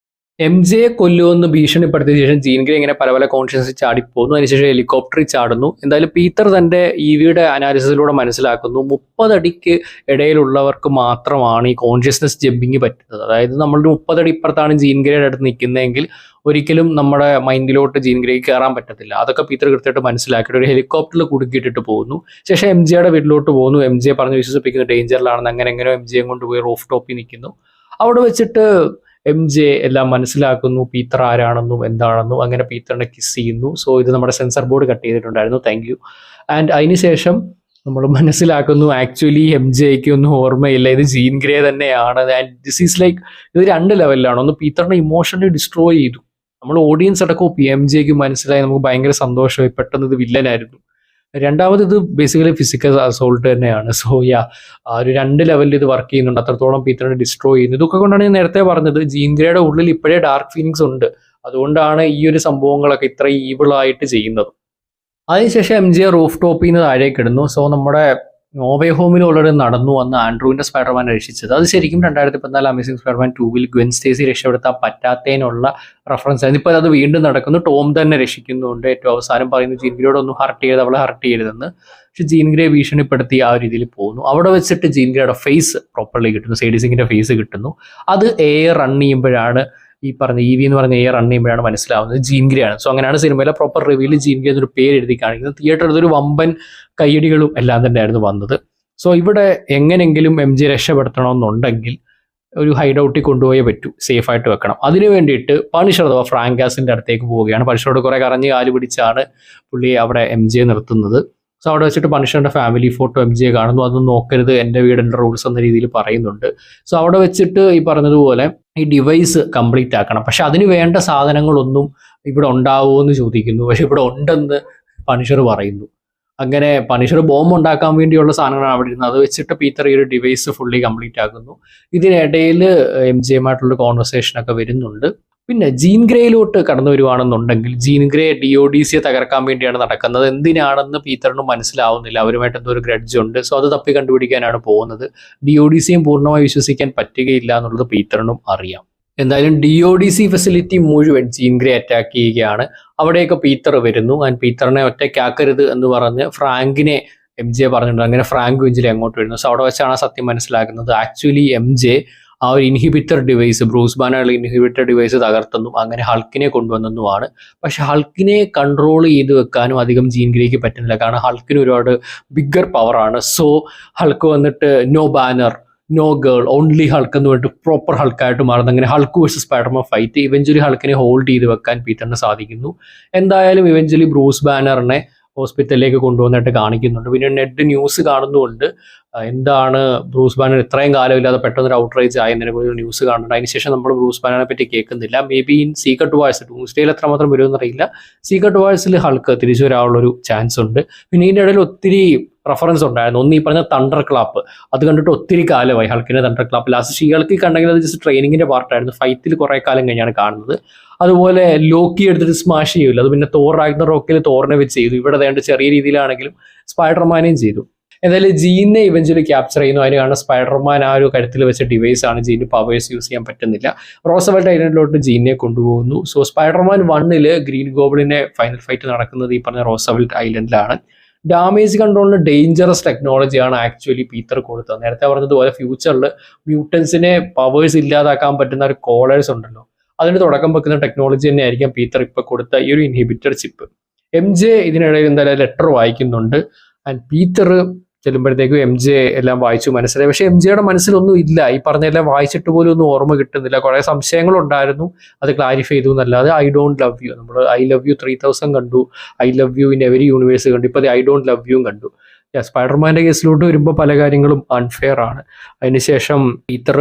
MJയെ കൊല്ലുമെന്ന് ഭീഷണിപ്പെടുത്തിയ ശേഷം ജീൻ ഗ്രേ ഇങ്ങനെ പല പല കോൺഷ്യൻസ് ചാടിപ്പോകുന്നു. അതിനുശേഷം ഹെലികോപ്റ്ററിൽ ചാടുന്നു. എന്തായാലും പീറ്റർ തന്റെ EVയുടെ അനാലിസിസിലൂടെ മനസ്സിലാക്കുന്നു 30 അടിക്ക് ഇടയിലുള്ളവർക്ക് മാത്രമാണ് ഈ കോൺഷ്യസ്നസ് ജമ്പിങ് പറ്റുന്നത്. അതായത് നമ്മളുടെ 30 അടി ഇപ്പുറത്താണ് ജീൻ ഗ്രേയുടെ അടുത്ത് നിൽക്കുന്നതെങ്കിൽ ഒരിക്കലും നമ്മുടെ മൈൻഡിലോട്ട് ജീൻ ഗ്രേക്ക് കയറാൻ പറ്റത്തില്ല. അതൊക്കെ പീറ്റർ കൃത്യമായിട്ട് മനസ്സിലാക്കിയിട്ട് ഒരു ഹെലികോപ്റ്ററിൽ കുടുക്കിയിട്ടിട്ട് പോകുന്നു. ശേഷം MJയുടെ വീട്ടിലോട്ട് പോകുന്നു. MJ പറഞ്ഞ് വിശ്വസിപ്പിക്കുന്ന ഡേഞ്ചറിലാണെന്ന്. അങ്ങനെ എങ്ങനെയോ MJയെ കൊണ്ടുപോയി റൂഫ് ടോപ്പിൽ നിൽക്കുന്നു. അവിടെ വെച്ചിട്ട് MJ എല്ലാം മനസ്സിലാക്കുന്നു, പീറ്റർ ആരാണെന്നും എന്താണെന്നും. അങ്ങനെ പീറ്ററിനെ കിസ് ചെയ്യുന്നു. സോ ഇത് നമ്മുടെ സെൻസർ ബോർഡ് കട്ട് ചെയ്തിട്ടുണ്ടായിരുന്നു, താങ്ക് യു. ആൻഡ് അതിനുശേഷം നമ്മൾ മനസ്സിലാക്കുന്നു ആക്ച്വലി MJയ്ക്ക് ഒന്നും ഓർമ്മയില്ല, ഇത് ജീൻ ഗ്രേ തന്നെയാണ്. ആൻഡ് ദിസ് ഈസ് ലൈക്ക്, ഇത് 2 ലെവലിലാണ്. ഒന്ന് പീറ്ററിനെ ഇമോഷണലി ഡിസ്ട്രോയ് ചെയ്തു, നമ്മൾ ഓഡിയൻസ് അടക്കം MJയ്ക്ക് മനസ്സിലായി, നമുക്ക് ഭയങ്കര സന്തോഷമായി, പെട്ടെന്ന് ഇത് വില്ലനായിരുന്നു. രണ്ടാമത് ഇത് ബേസിക്കലി ഫിസിക്കൽ അസോൾട്ട് തന്നെയാണ്. സോ ആ ഒരു 2 ലെവലിൽ ഇത് വർക്ക് ചെയ്യുന്നുണ്ട്. അത്രത്തോളം പീറ്ററിനെ ഡിസ്ട്രോയ് ചെയ്യുന്നു. ഇതൊക്കെ കൊണ്ടാണ് ഞാൻ നേരത്തെ പറഞ്ഞത് ജീൻ ഗ്രേയുടെ ഉള്ളിൽ ഇപ്പോഴേ ഡാർക്ക് ഫീലിങ്സ് ഉണ്ട്. അതുകൊണ്ടാണ് ഈ ഒരു സംഭവങ്ങളൊക്കെ ഇത്ര ഈവിളായിട്ട് ചെയ്യുന്നത്. അതിനുശേഷം MJ റൂഫ് ടോപ്പിൽ നിന്ന് താഴേക്ക് ഇടുന്നു. സോ നമ്മുടെ നോവേ ഹോമിൽ ഓൾറെഡി നടന്നു വന്ന് ആൻഡ്രൂവിന്റെ സ്പൈഡർമാൻ രക്ഷിച്ചത്. അത് ശരിക്കും 2014 അമേസിംഗ് സ്പൈഡർമാൻ 2 ഗെൻ സ്റ്റേസി രക്ഷപ്പെടുത്താൻ പറ്റാത്തതിനുള്ള റെഫറൻസ് ആയിരുന്നു. ഇപ്പോൾ അത് വീണ്ടും നടക്കുന്നു. ടോം തന്നെ രക്ഷിക്കുന്നുണ്ട്. ഏറ്റവും അവസാനം പറയുന്നു ജീൻ ഗ്രേയോട് ഒന്നും ഹർട്ട് ചെയ്ത് അവളെ ഹർട്ട് ചെയ്യരുതെന്ന്. പക്ഷെ ജീൻ ഗ്രേ ഭീഷണിപ്പെടുത്തി ആ രീതിയിൽ പോകുന്നു. അവിടെ വെച്ചിട്ട് ജീൻ ഗ്രേയുടെ ഫേസ് പ്രോപ്പർലി കിട്ടുന്നു, സേഡി സിംഗിന്റെ ഫേസ് കിട്ടുന്നു. അത് റൺ ചെയ്യുമ്പോഴാണ് ഈ പറഞ്ഞ EV എന്ന് പറഞ്ഞ റൺ ചെയ്യുമ്പോഴാണ് മനസ്സിലാവുന്നത് ജീൻ ഗ്രേ ആണ്. സോ അങ്ങനെയാണ് സിനിമയിലെ പ്രോപ്പർ റിവ്യൂവിൽ ജീൻ ഗ്രേ എന്നൊരു പേര് എഴുതി കാണിക്കുന്നത്. തിയേറ്ററിൽ ഒരു വമ്പൻ കയ്യടികളും എല്ലാം തന്നെയായിരുന്നു വന്നത്. സോ ഇവിടെ എങ്ങനെങ്കിലും MJ രക്ഷപ്പെടുത്തണമെന്നുണ്ടെങ്കിൽ ഒരു ഹൈഡ് ഔട്ടിൽ കൊണ്ടുപോയേ പറ്റൂ, സേഫ് ആയിട്ട് വെക്കണം. അതിനു വേണ്ടിയിട്ട് പണിഷർ അഥവാ ഫ്രാങ്കാസിന്റെ അടുത്തേക്ക് പോവുകയാണ്. പണിഷറോട് കുറെ കറഞ്ഞ് കാല് പിടിച്ചാണ് പുള്ളി അവിടെ MJ നിർത്തുന്നത്. സോ അവിടെ വെച്ചിട്ട് പണിഷറിന്റെ ഫാമിലി ഫോട്ടോ MJ കാണുന്നു. അതൊന്നും നോക്കരുത്, എൻ്റെ വീട് എൻ്റെ റൂൾസ് എന്ന രീതിയിൽ പറയുന്നുണ്ട്. സോ അവിടെ വെച്ചിട്ട് ഈ പറഞ്ഞതുപോലെ ഈ ഡിവൈസ് കംപ്ലീറ്റ് ആക്കണം. പക്ഷെ അതിന് വേണ്ട സാധനങ്ങളൊന്നും ഇവിടെ ഉണ്ടാവുമോ എന്ന് ചോദിക്കുന്നു. പക്ഷെ ഇവിടെ ഉണ്ടെന്ന് പണിഷർ പറയുന്നു. അങ്ങനെ പണിഷർ ബോംബ് ഉണ്ടാക്കാൻ വേണ്ടിയുള്ള സാധനങ്ങളാണ് അവിടെ ഇരുന്നത്. അത് വെച്ചിട്ട് പീറ്റർ ഈ ഒരു ഡിവൈസ് ഫുള്ളി കംപ്ലീറ്റ് ആക്കുന്നു. ഇതിനിടയിൽ MJയുമായിട്ടുള്ള കോൺവെർസേഷനൊക്കെ വരുന്നുണ്ട്. പിന്നെ ജീൻ ഗ്രേയിലോട്ട് കടന്നു വരുവാണെന്നുണ്ടെങ്കിൽ ജീൻ ഗ്രേ DODCയെ തകർക്കാൻ വേണ്ടിയാണ് നടക്കുന്നത്. എന്തിനാണെന്ന് പീറ്ററിനും മനസ്സിലാവുന്നില്ല. അവരുമായിട്ട് എന്തോ ഒരു ഗ്രഡ്ജ് ഉണ്ട്. സോ അത് തപ്പി കണ്ടുപിടിക്കാനാണ് പോകുന്നത്. DODCയും പൂർണ്ണമായി വിശ്വസിക്കാൻ പറ്റുകയില്ല എന്നുള്ളത് പീറ്ററിനും അറിയാം. എന്തായാലും DODC ഫെസിലിറ്റി മുഴുവൻ ജീൻ ഗ്രേ അറ്റാക്ക് ചെയ്യുകയാണ്. അവിടെയൊക്കെ പീറ്റർ വരുന്നു. ആൻഡ് പീറ്ററിനെ ഒറ്റയ്ക്കാക്കരുത് എന്ന് പറഞ്ഞ് ഫ്രാങ്കിനെ MJ പറഞ്ഞിട്ടുണ്ട്. അങ്ങനെ ഫ്രാങ്ക് വെഞ്ചിലെ അങ്ങോട്ട് വരുന്നു. സോ അവിടെ വെച്ചാണ് സത്യം മനസ്സിലാക്കുന്നത്. ആക്ച്വലി MJ ആ ഒരു ഇൻഹിബിറ്റർ ഡിവൈസ്, ബ്രൂസ് ബാനറുടെ ഇൻഹിബിറ്റർ ഡിവൈസ് തകർത്തെന്നും അങ്ങനെ ഹൾക്കിനെ കൊണ്ടുവന്നെന്നുമാണ്. പക്ഷെ ഹൾക്കിനെ കൺട്രോൾ ചെയ്ത് വെക്കാനും അധികം ജീൻ ഗ്രേക്ക് പറ്റുന്നില്ല. കാരണം ഹൾക്കിന് ഒരുപാട് ബിഗ്ഗർ പവറാണ്. സോ ഹൾക്ക് വന്നിട്ട് no Banner, no girl, only Hulk എന്ന് പറഞ്ഞിട്ട് പ്രോപ്പർ ഹൾക്കായിട്ട് മാറുന്നത്. അങ്ങനെ Hulk versus Spiderman fight eventually ഹൾക്കിനെ ഹോൾഡ് ചെയ്ത് വെക്കാൻ പീറ്ററിന് സാധിക്കുന്നു. എന്തായാലും ഇവഞ്ച്വലി ബ്രൂസ് ബാനറിനെ ഹോസ്പിറ്റലിലേക്ക് കൊണ്ടുവന്നിട്ട് കാണിക്കുന്നുണ്ട്. പിന്നെ നെഡ് ന്യൂസ് കാണുന്നുണ്ട്, എന്താണ് ബ്രൂസ് ബാനർ ഇത്രയും കാലമില്ലാതെ പെട്ടെന്ന് ഒരു ഔട്ട്റേജ് ആയതിനെ ഒരു ന്യൂസ് കാണുന്നുണ്ട്. അതിനുശേഷം നമ്മൾ ബ്രൂസ് ബാനറിനെ പറ്റി കേൾക്കുന്നില്ല. Maybe in secret wars ഡൂംസ്ഡേയിൽ എത്രമാത്രം വരുമെന്ന് അറിയില്ല. സീക്രട്ട് വാഴ്സിൽ ഹൾക്ക് തിരിച്ചു വരാനുള്ളൊരു ചാൻസ് ഉണ്ട്. പിന്നെ ഇതിൻ്റെ ഇടയിൽ ഒത്തിരി റെഫറൻസ് ഉണ്ടായിരുന്നു. ഒന്ന് ഈ പറഞ്ഞ തണ്ടർ ക്ലാപ്പ്, അത് കണ്ടിട്ട് ഒത്തിരി കാലമായി ഹൾക്കിൻ്റെ തണ്ടർ ക്ലാപ്പ്. ലാസ്റ്റ് ഷീൾക്ക് കണ്ടെങ്കിൽ അത് ജസ്റ്റ് ട്രെയിനിങ്ങിൻ്റെ പാർട്ടായിരുന്നു, ഫൈറ്റിൽ കുറേ കാലം കഴിഞ്ഞാണ് കാണുന്നത്. അതുപോലെ ലോക്കി എടുത്തിട്ട് സ്മാഷ് ചെയ്യില്ല, അത് പിന്നെ തോർ റാഗ്നറോക്കിൽ തോറിനെ വെച്ച് ചെയ്തു. ഇവിടെ വേണ്ട ചെറിയ രീതിയിലാണെങ്കിലും സ്പൈഡർമാനെയും ചെയ്തു. എന്തായാലും ജീനെ ഇവഞ്ച്വലി ക്യാപ്ചർ ചെയ്യുന്നു. അതിന് കാരണം സ്പൈഡർമാൻ ആ ഒരു കരുത്തിൽ വെച്ച ഡിവൈസ് ആണ്, ജീന് പവേഴ്സ് യൂസ് ചെയ്യാൻ പറ്റുന്നില്ല. റോസവെൽറ്റ് ഐലൻഡിലോട്ട് ജീനെ കൊണ്ടുപോകുന്നു. സോ സ്പൈഡർമാൻ 1 ഗ്രീൻ ഗോബ്ലിനെ ഫൈനൽ ഫൈറ്റ് നടക്കുന്നത് ഈ പറഞ്ഞ റോസവെൽറ്റ് ഐലൻഡിലാണ്. ഡാമേജ് കൺട്രോളിന് ഡേഞ്ചറസ് ടെക്നോളജിയാണ് ആക്ച്വലി പീറ്റർ കൊടുത്തത്. നേരത്തെ പറഞ്ഞതുപോലെ ഫ്യൂച്ചറിൽ മ്യൂട്ടൻസിനെ പവേഴ്സ് ഇല്ലാതാക്കാൻ പറ്റുന്ന ഒരു കോളേഴ്സ് ഉണ്ടല്ലോ, അതിന് തുടക്കം വെക്കുന്ന ടെക്നോളജി തന്നെ ആയിരിക്കാം പീറ്റർ ഇപ്പൊ കൊടുത്ത ഈ ഒരു ഇൻഹിബിറ്റർ ചിപ്പ്. MJ ഇതിനിടയിൽ എന്തായാലും ലെറ്റർ വായിക്കുന്നുണ്ട്. ആൻഡ് പീറ്റർ ചെല്ലുമ്പോഴത്തേക്കും MJ എല്ലാം വായിച്ചു മനസ്സിലായി. പക്ഷെ MJയുടെ മനസ്സിലൊന്നും ഇല്ല, ഈ പറഞ്ഞെല്ലാം വായിച്ചിട്ട് പോലും ഒന്നും ഓർമ്മ കിട്ടുന്നില്ല. കുറെ സംശയങ്ങളുണ്ടായിരുന്നു, അത് ക്ലാരിഫൈ ചെയ്തു എന്നല്ലാതെ ഐ ഡോണ്ട് ലവ് യു, നമ്മൾ ഐ ലവ് യു 3000 കണ്ടു, I love you in every universe കണ്ടു, ഇപ്പൊ ഐ ഡോണ്ട് ലവ് യു കണ്ടു. സ്പൈഡർമാൻ്റെ കേസിലോട്ട് വരുമ്പോൾ പല കാര്യങ്ങളും അൺഫെയർ ആണ്. അതിനുശേഷം പീറ്റർ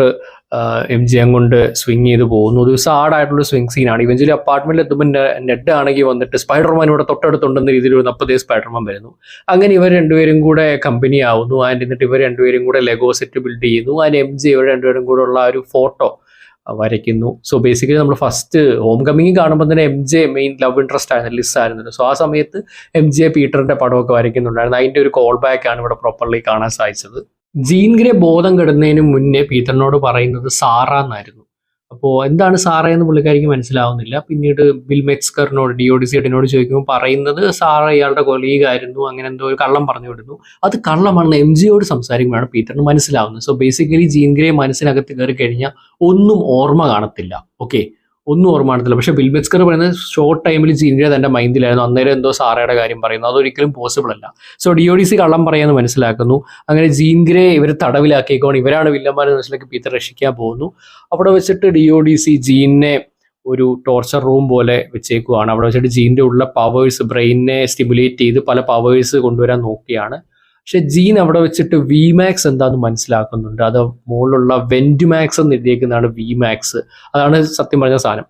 MJ കൊണ്ട് സ്വിങ് ചെയ്ത് പോകുന്നു. ഒരു സാഡായിട്ടുള്ള സ്വിങ് സീനാണ്. ഇവഞ്ച്വലി അപ്പാർട്ട്മെന്റിൽ എത്തുമ്പോൾ നെഡ് ആണെങ്കിൽ വന്നിട്ട് സ്പൈഡർമാൻ ഇവിടെ തൊട്ടടുത്തുണ്ടെന്ന രീതിയിൽ ഒരു 40 സ്പൈഡർമാൻ വരുന്നു. അങ്ങനെ ഇവർ രണ്ടുപേരും കൂടെ കമ്പനി ആവുന്നു. എന്നിട്ട് ഇവർ രണ്ടുപേരും കൂടെ ലെഗോ സെറ്റ് ബിൽഡ് ചെയ്യുന്നു. അതിന് MJ ഇവർ രണ്ടുപേരും കൂടെ ഉള്ള ഒരു ഫോട്ടോ വരയ്ക്കുന്നു. സോ ബേസിക്കലി നമ്മൾ ഫസ്റ്റ് ഹോം കമ്മിങ് കാണുമ്പോൾ തന്നെ MJ മെയിൻ ലവ് ഇൻട്രസ്റ്റ് ആയിരുന്നു, ലിസ് ആയിരുന്നല്ലോ. സോ ആ സമയത്ത് MJ പീറ്ററിന്റെ പടമൊക്കെ വരയ്ക്കുന്നുണ്ടായിരുന്നു. അതിന്റെ ഒരു കോൾ ബാക്ക് ആണ് ഇവിടെ പ്രോപ്പർലി കാണാൻ സാധിച്ചത്. ജീൻ ഗ്രേ ബോധം കെടുന്നതിന് മുന്നേ പീറ്ററിനോട് പറയുന്നത് സാറ എന്നായിരുന്നു. അപ്പോൾ എന്താണ് സാറ എന്ന് പുള്ളിക്കാരിക്ക് മനസ്സിലാവുന്നില്ല. പിന്നീട് ബിൽ മെക്സ്കറിനോട് DODC ചോദിക്കുമ്പോൾ പറയുന്നത് സാറ ഇയാളുടെ കൊലീഗായിരുന്നു, അങ്ങനെ എന്തോ ഒരു കള്ളം പറഞ്ഞു വിടുന്നു. അത് കള്ളമാണെന്ന് MJയോട് സംസാരിക്കുമ്പോഴാണ് പീറ്ററിന് മനസ്സിലാവുന്നത്. സോ ബേസിക്കലി ജീൻ ഗ്രേ മനസ്സിനകത്ത് കയറി കഴിഞ്ഞാൽ ഒന്നും ഓർമ്മ കാണത്തില്ല. ഓക്കെ, ഒന്നും ഓർമ്മ കാണത്തില്ല. പക്ഷെ ബിൽ മെക്സ്കർ പറയുന്നത് ഷോർട്ട് ടൈമിൽ ജീൻ ഗ്രേ തന്റെ മൈൻഡിലായിരുന്നു, അന്നേരം എന്തോ സാറയുടെ കാര്യം പറയുന്നു. അതൊരിക്കലും പോസിബിൾ അല്ല. സോ DODC കള്ളം പറയാന്ന് മനസ്സിലാക്കുന്നു. അങ്ങനെ ജീൻ ഗ്രേ ഇവർ തടവിലാക്കിയേക്കോണം, ഇവരാണ് വില്ലന്മാരെന്ന് മനസ്സിലാക്കി പീറ്റർ രക്ഷിക്കാൻ പോകുന്നു. അവിടെ വെച്ചിട്ട് DODC ജീനെ ഒരു ടോർച്ചർ റൂം പോലെ വെച്ചേക്കുവാണ്. അവിടെ വെച്ചിട്ട് ജീൻ്റെ ഉള്ള പവേഴ്സ്, ബ്രെയിനെ സ്റ്റിമുലേറ്റ് ചെയ്ത് പല പവേഴ്സ് കൊണ്ടുവരാൻ നോക്കിയാണ്. പക്ഷെ ജീൻ അവിടെ വെച്ചിട്ട് VMAX എന്താണെന്ന് മനസ്സിലാക്കുന്നുണ്ട്. അത് മുകളിലുള്ള വെന്റുമാക്സ് എന്ന് എഴുതിയേക്കുന്നതാണ് VMAX. അതാണ് സത്യം പറഞ്ഞ സാധനം.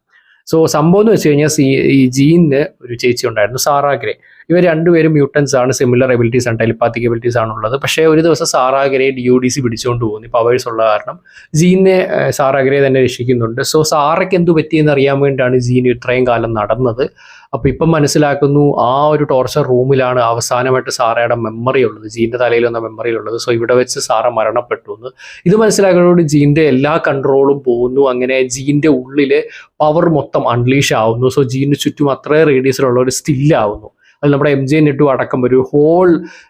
സോ സംഭവം എന്ന് വെച്ച് കഴിഞ്ഞാൽ ഈ ജീനിന് ഒരു ചേച്ചി ഉണ്ടായിരുന്നു, സാറാ ഗ്രേ. ഇവർ രണ്ടുപേരും മ്യൂട്ടൻസ് ആണ്, സിമിലർ എബിലിറ്റീസ് ആണ്, ടെലിപ്പാത്തിക് എബിലിറ്റീസ് ആണുള്ളത്. പക്ഷേ ഒരു ദിവസം സാറാ ഗ്രേ DODC പിടിച്ചുകൊണ്ട് പോകുന്നു. പവേഴ്സ് ഉള്ള കാരണം ജീനെ സാറാ ഗ്രേ തന്നെ രക്ഷിക്കുന്നുണ്ട്. സോ സാറയ്ക്ക് എന്തു പറ്റിയെന്ന് അറിയാൻ വേണ്ടിയിട്ടാണ് ജീൻ ഇത്രയും കാലം നടന്നത്. അപ്പോൾ ഇപ്പം മനസ്സിലാക്കുന്നു ആ ഒരു ടോർച്ചർ റൂമിലാണ് അവസാനമായിട്ട് സാറയുടെ മെമ്മറി ഉള്ളത്, ജീൻ്റെ തലയിൽ വന്ന മെമ്മറി ഉള്ളത്. സോ ഇവിടെ വെച്ച് സാറ മരണപ്പെട്ടു എന്ന് ഇത് മനസ്സിലാക്കുന്നതോട് ജീൻ്റെ എല്ലാ കൺട്രോളും പോകുന്നു. അങ്ങനെ ജീൻ്റെ ഉള്ളിൽ പവർ മൊത്തം അൺലീഷ് ആവുന്നു. സോ ജീൻ്റെ ചുറ്റും അത്രയും റേഡിയസിലുള്ള ഒരു സ്റ്റില്ലാവുന്നു. അത് നമ്മുടെ MJ നെറ്റും അടക്കം ഒരു ഹോൾ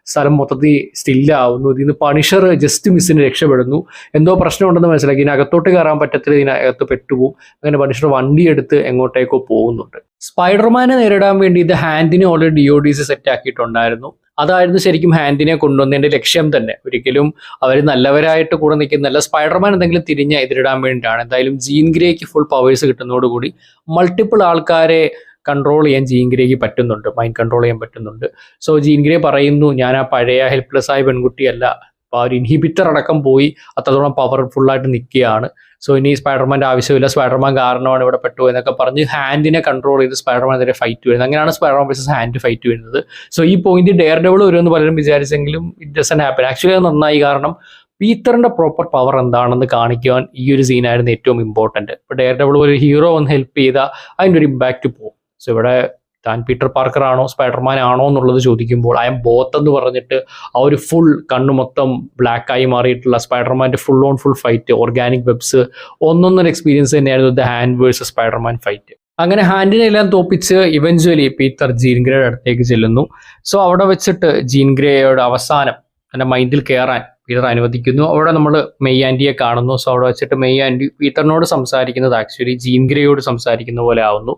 സ്ഥലം മൊത്തത്തിൽ സ്റ്റില്ലാവുന്നു. ഇതിന് പണിഷർ ജസ്റ്റ് മിസ്സിന് രക്ഷപ്പെടുന്നു. എന്തോ പ്രശ്നമുണ്ടെന്ന് മനസ്സിലാക്കി. ഇതിനകത്തോട്ട് കയറാൻ പറ്റത്തില്ല, ഇതിനകത്ത് പെട്ടുപോകും. അങ്ങനെ പണിഷർ വണ്ടി എടുത്ത് എങ്ങോട്ടേക്കോ പോകുന്നുണ്ട്. സ്പൈഡർമാനെ നേരിടാൻ വേണ്ടി ഇത് ഹാൻഡിനെ ഓൾറെഡി DODC സെറ്റ് ആക്കിയിട്ടുണ്ടായിരുന്നു. അതായിരുന്നു ശരിക്കും ഹാൻഡിനെ കൊണ്ടുവന്നതിന്റെ ലക്ഷ്യം തന്നെ. ഒരിക്കലും അവർ നല്ലവരായിട്ട് കൂടെ നിൽക്കുന്നതല്ല, സ്പൈഡർമാൻ എന്തെങ്കിലും തിരിഞ്ഞ് എതിരിടാൻ വേണ്ടിയിട്ടാണ്. എന്തായാലും gene Greek full powers കിട്ടുന്നതോടുകൂടി multiple ആൾക്കാരെ കൺട്രോൾ ചെയ്യാൻ ജീൻ ഗ്രേക്ക് പറ്റുന്നുണ്ട്, മൈൻഡ് കൺട്രോൾ ചെയ്യാൻ പറ്റുന്നുണ്ട്. സോ ജീൻ ഗ്രേ പറയുന്നു, ഞാൻ ആ പഴയ ഹെൽപ്ലെസ് ആയ പെൺകുട്ടിയല്ല, അപ്പോൾ ആ ഒരു ഇൻഹിബിറ്റർ അടക്കം പോയി അത്രത്തോളം പവർഫുള്ളായിട്ട് നിൽക്കുകയാണ്. സോ ഇനി സ്പൈഡർമാൻ്റെ ആവശ്യമില്ല, സ്പൈഡർമാൻ കാരണമാണ് ഇവിടെ പെട്ടു എന്നൊക്കെ പറഞ്ഞ് ഹാൻഡിനെ കൺട്രോൾ ചെയ്ത് സ്പൈഡർമാനെതിരെ ഫൈറ്റ് വരുന്നത്. അങ്ങനെയാണ് സ്പൈഡർമാൻ വേഴ്സസ് ഹാൻഡ് ഫൈറ്റ് വരുന്നത്. സോ ഈ പോയിന്റ് ഡെയർ ഡെവിൾ വരുമെന്ന് പലരും വിചാരിച്ചെങ്കിലും ഇറ്റ് ഡസന്റ് ഹാപ്പൻ. ആക്ച്വലി അത് നന്നായി, കാരണം പീറ്ററിന്റെ പ്രോപ്പർ പവർ എന്താണെന്ന് കാണിക്കാൻ ഈ ഒരു സീനായിരുന്നു ഏറ്റവും ഇമ്പോർട്ടൻറ്റ്. ഇപ്പോൾ ഡെയർ ഡെവിൾ ഒരു ഹീറോ ഒന്ന് ഹെൽപ്പ് ചെയ്താൽ അതിൻ്റെ ഒരു ഇമ്പാക്റ്റ് പോകും. സോ ഇവിടെ താൻ പീറ്റർ പാർക്കർ ആണോ സ്പൈഡർമാൻ ആണോ എന്നുള്ളത് ചോദിക്കുമ്പോൾ ഐ എം ബോത്ത് എന്ന് പറഞ്ഞിട്ട് ആ ഒരു ഫുൾ കണ്ണു മൊത്തം ബ്ലാക്കായി മാറിയിട്ടുള്ള സ്പൈഡർമാൻ്റെ full on full fight, organic webs, ഒന്നൊന്നൊരു എക്സ്പീരിയൻസ് തന്നെയായിരുന്നു the Hand versus Spiderman fight. അങ്ങനെ ഹാൻഡിനെ എല്ലാം തോപ്പിച്ച് ഇവഞ്ച്വലി പീറ്റർ ജീൻ ഗ്രേയുടെ അടുത്തേക്ക് ചെല്ലുന്നു. സോ അവിടെ വെച്ചിട്ട് ജീൻ ഗ്രേയുടെ അവസാനം എൻ്റെ മൈൻഡിൽ കയറാൻ പീറ്റർ അനുവദിക്കുന്നു. അവിടെ നമ്മൾ മെയ് ആൻറ്റിയെ കാണുന്നു. സോ അവിടെ വെച്ചിട്ട് മെയ് ആൻറ്റി പീറ്ററിനോട് സംസാരിക്കുന്നത് ആക്ച്വലി ജീൻ ഗ്രേയോട് സംസാരിക്കുന്ന പോലെ ആവുന്നു.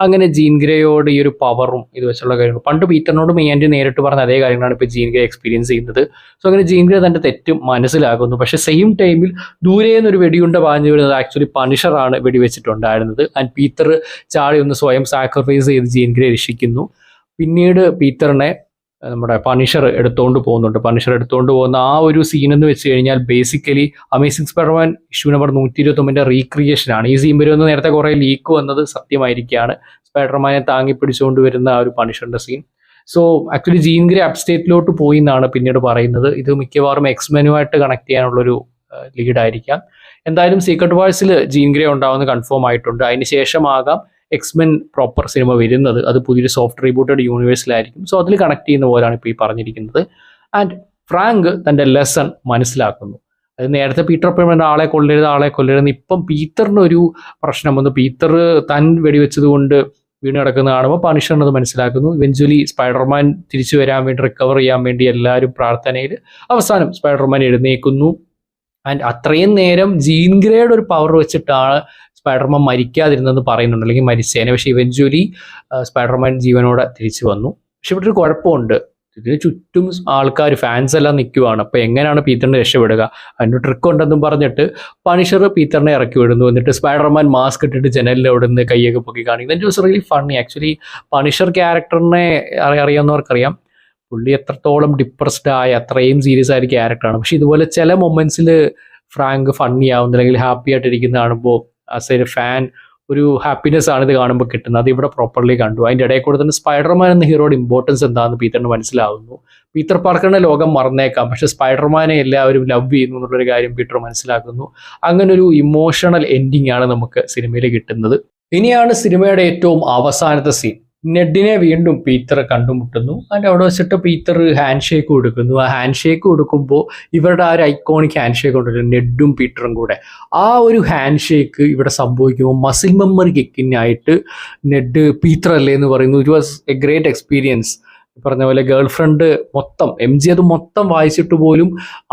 അങ്ങനെ ജീൻ ഗ്രേയോട് ഈ ഒരു പവറും ഇത് വെച്ചുള്ള കാര്യങ്ങൾ പണ്ട് പീറ്ററിനോട് മെയ് ആൻറ്റി നേരിട്ട് പറഞ്ഞ അതേ കാര്യങ്ങളാണ് ഇപ്പോൾ ജീൻ ഗ്രേ എക്സ്പീരിയൻസ് ചെയ്യുന്നത്. സോ അങ്ങനെ ജീൻ ഗ്രേ തൻ്റെ തെറ്റും മനസ്സിലാകുന്നു. പക്ഷേ സെയിം ടൈമിൽ ദൂരെ നിന്നൊരു വെടിയുണ്ട പാഞ്ഞു വരുന്നത് ആക്ച്വലി പണിഷറാണ് വെടിവെച്ചിട്ടുണ്ടായിരുന്നത്. ആൻഡ് പീറ്റർ ചാടി ഒന്ന് സ്വയം സാക്രിഫൈസ് ചെയ്ത് ജീൻ ഗ്രേ രക്ഷിക്കുന്നു. പിന്നീട് പീറ്ററിനെ നമ്മുടെ പണിഷർ എടുത്തുകൊണ്ട് പോകുന്നുണ്ട്. പണിഷർ എടുത്തുകൊണ്ട് പോകുന്ന ആ ഒരു സീൻ എന്ന് വെച്ച് കഴിഞ്ഞാൽ basically amazing Spiderman issue number 129 recreation ആണ്. ഈ സീൻ വരുമെന്ന് നേരത്തെ കുറേ ലീക്ക് വന്നത് സത്യമായിരിക്കുകയാണ്. സ്പൈഡർമാനെ താങ്ങി പിടിച്ചുകൊണ്ട് വരുന്ന ആ ഒരു പണിഷറിന്റെ scene. So actually Jean Grey അപ്സ്റ്റേറ്റിലോട്ട് പോയി എന്നാണ് പിന്നീട് പറയുന്നത്. ഇത് മിക്കവാറും എക്സ്മെനുമായിട്ട് കണക്ട് ചെയ്യാനുള്ളൊരു ലീഡായിരിക്കാം. എന്തായാലും സീക്രട്ട് വാഴ്സിൽ ജീൻ ഗ്രേ ഉണ്ടാവുമെന്ന് കൺഫേം ആയിട്ടുണ്ട്. അതിന് ശേഷമാകാം എക്സ്മെൻ പ്രോപ്പർ സിനിമ വരുന്നത്. അത് പുതിയൊരു സോഫ്റ്റ് റീബൂട്ടഡ് യൂണിവേഴ്സിലായിരിക്കും. സോ അതിൽ കണക്ട് ചെയ്യുന്ന പോലെയാണ് ഇപ്പോൾ ഈ പറഞ്ഞിരിക്കുന്നത്. ആൻഡ് ഫ്രാങ്ക് തൻ്റെ ലെസൺ മനസ്സിലാക്കുന്നു. അത് നേരത്തെ പീറ്റർ പെർമൻ ആളെ കൊല്ലരുത് ഇപ്പം പീറ്ററിനൊരു പ്രശ്നം വന്നു. പീറ്റർ താൻ വെടിവെച്ചത് കൊണ്ട് വീണ് കിടക്കുന്ന കാണുമ്പോൾ പണിഷറിനത് മനസ്സിലാക്കുന്നു. ഇവഞ്ച്വലി സ്പൈഡർമാൻ തിരിച്ചു വരാൻ വേണ്ടി, റിക്കവർ ചെയ്യാൻ വേണ്ടി എല്ലാവരും പ്രാർത്ഥനയിൽ അവസാനം സ്പൈഡർമാൻ എഴുന്നേൽക്കുന്നു. ആൻഡ് അത്രയും നേരം ജീൻ ഗ്രേയുടെ ഒരു പവർ വെച്ചിട്ടാണ് സ്പൈഡർമാൻ മരിക്കാതിരുന്നെന്ന് പറയുന്നുണ്ട്, അല്ലെങ്കിൽ മരിച്ചേനെ. പക്ഷേ ഇവഞ്ച്വലി സ്പൈഡർമാൻ ജീവനോടെ തിരിച്ചു വന്നു. പക്ഷെ ഇവിടെ ഒരു കുഴപ്പമുണ്ട്. ഇതിന് ചുറ്റും ആൾക്കാർ, ഫാൻസ് എല്ലാം നിൽക്കുവാണ്. അപ്പോൾ എങ്ങനെയാണ് പീറ്ററിനെ രക്ഷപ്പെടുക? അതിൻ്റെ ട്രിക്ക് ഉണ്ടെന്നും പറഞ്ഞിട്ട് പണിഷർ പീറ്ററിനെ ഇറക്കി വിടുന്നു. എന്നിട്ട് സ്പൈഡർമാൻ മാസ്ക് ഇട്ടിട്ട് ജനലിൽ അവിടെ നിന്ന് കൈയൊക്കെ പൊക്കി കാണിക്കുന്നു. That was really funny. Actually punisher ക്യാരക്ടറിനെ അറിയാവുന്നവർക്കറിയാം, പുള്ളി എത്രത്തോളം ഡിപ്രസ്ഡ് ആയ അത്രയും സീരിയസ് ആയ ഒരു ക്യാരക്ടറാണ്. പക്ഷെ ഇതുപോലെ ചില മൊമെന്റ്സിൽ ഫ്രാങ്ക് ഫണ്ണി ആവുന്ന അല്ലെങ്കിൽ ഹാപ്പി ആയിട്ടിരിക്കുന്ന കാണുമ്പോൾ ആസ് എ ഫാൻ ഒരു ഹാപ്പിനെസ് ആണ് ഇത് കാണുമ്പോൾ കിട്ടുന്നത്. അത് ഇവിടെ പ്രോപ്പർലി കണ്ടു. അതിൻ്റെ ഇടയിൽ കൂടെ തന്നെ സ്പൈഡർമാൻ എന്ന ഹീറോയുടെ ഇമ്പോർട്ടൻസ് എന്താണെന്ന് പീറ്ററിന് മനസ്സിലാവുന്നു. പീറ്റർ പാർക്കറിന്റെ ലോകം മറന്നേക്കാം, പക്ഷെ സ്പൈഡർമാനെ എല്ലാവരും ലവ് ചെയ്യുന്നു എന്നുള്ളൊരു കാര്യം പീറ്റർ മനസ്സിലാക്കുന്നു. അങ്ങനെ ഒരു ഇമോഷണൽ എൻഡിങ് ആണ് നമുക്ക് സിനിമയിൽ കിട്ടുന്നത്. ഇനിയാണ് സിനിമയുടെ ഏറ്റവും അവസാനത്തെ സീൻ. നെഡിനെ വീണ്ടും പീറ്റർ കണ്ടുമുട്ടുന്നു. അതിൻ്റെ അവിടെ വെച്ചിട്ട് പീറ്റർ ഹാൻഡ് ഷേക്ക് കൊടുക്കുന്നു. ആ ഹാൻഡ് ഷേക്ക് കൊടുക്കുമ്പോൾ ഇവരുടെ ആ ഒരു ഐക്കോണിക് ഹാൻഡ് ഷേക്ക് ഉണ്ടല്ലോ, നെഡും പീറ്ററും കൂടെ, ആ ഒരു ഹാൻഡ് ഷേക്ക് ഇവിടെ സംഭവിക്കുമ്പോൾ മസിൽ മെമ്മറി കിക്കിനായിട്ട് നെഡ് പീറ്റർ അല്ലേ എന്ന് പറയുന്നു. It was A great experience. പറഞ്ഞ പോലെ ഗേൾ ഫ്രണ്ട് മൊത്തം MG അത് മൊത്തം വായിച്ചിട്ട് പോലും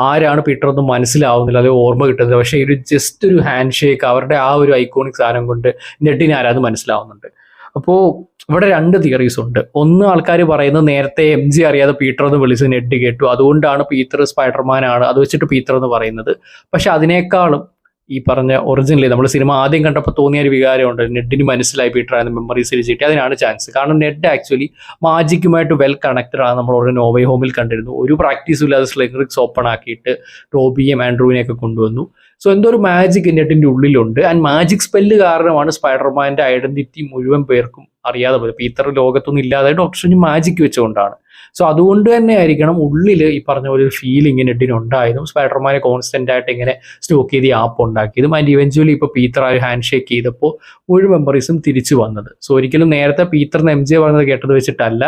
ആരാണ് പീറ്റർ ഒന്നും മനസ്സിലാവുന്നില്ല, അത് ഓർമ്മ കിട്ടുന്നില്ല. പക്ഷേ ഒരു ജസ്റ്റ് ഒരു ഹാൻഡ് ഷേക്ക്, അവരുടെ ആ ഒരു ഐക്കോണിക് സാധനം കൊണ്ട് നെഡിന് ആരാന്ന് മനസ്സിലാവുന്നുണ്ട്. അപ്പോൾ ഇവിടെ 2 തിയറീസ് ഉണ്ട്. ഒന്ന്, ആൾക്കാർ പറയുന്നത് നേരത്തെ MG അറിയാതെ പീറ്റർ എന്ന് വിളിച്ച് നെഡ് കേട്ടു, അതുകൊണ്ടാണ് പീറ്റർ സ്പൈഡർമാനാണ്, അത് വെച്ചിട്ട് പീറ്റർ എന്ന് പറയുന്നത്. പക്ഷെ അതിനേക്കാളും ഈ പറഞ്ഞ ഒറിജിനലി നമ്മൾ സിനിമ ആദ്യം കണ്ടപ്പോൾ തോന്നിയ ഒരു വികാരമുണ്ട്, നെഡിന് മനസ്സിലായി പീറ്റർ ആയിരുന്നു, മെമ്മറീസിൽ കിട്ടി. അതിനാണ് ചാൻസ്. കാരണം നെഡ് ആക്ച്വലി മാജിക്കുമായിട്ട് വെൽ കണക്റ്റഡ് ആണ്. നമ്മൾ ഒരു നോവേ ഹോമിൽ കണ്ടിരുന്നു. ഒരു പ്രാക്ടീസും ഇല്ലാതെ സ്ലിംഗ്രിക്സ് ഓപ്പൺ ആക്കിയിട്ട് ടോബിയും ആൻഡ്രൂവിനെയൊക്കെ കൊണ്ടുവന്നു. സോ എന്തോ ഒരു മാജിക് നെഡിൻ്റെ ഉള്ളിലുണ്ട്. ആൻഡ് മാജിക് സ്പെല്ല് കാരണമാണ് സ്പൈഡർമാൻ്റെ ഐഡന്റിറ്റി മുഴുവൻ പേർക്കും അറിയാതെ പോയത്. പീറ്റർ ലോകത്തൊന്നും ഇല്ലാതെ ഡോക്ടർ സ്ട്രേഞ്ച് മാജിക് വെച്ചുകൊണ്ടാണ്. സോ അതുകൊണ്ട് തന്നെ ആയിരിക്കണം ഉള്ളിൽ ഈ പറഞ്ഞ പോലെ ഒരു ഫീലിംഗ് നെഡിന് ഉണ്ടായതും സ്പൈഡർമാനെ കോൺസ്റ്റന്റ് ആയിട്ട് ഇങ്ങനെ സ്റ്റോക്ക് ചെയ്ത് ഈ ആപ്പ് ഉണ്ടാക്കിയതും. ആൻഡ് ഇവഞ്ച്വലി ഇപ്പോൾ പീറ്റർ ആ ഒരു ഹാൻഡ് ഷേക്ക് ചെയ്തപ്പോൾ മുഴുവൻ മെമ്മറീസും തിരിച്ചു വന്നത്. സോ ഒരിക്കലും നേരത്തെ പീറ്ററിന് MJ പറഞ്ഞത് കേട്ടത് വെച്ചിട്ടല്ല,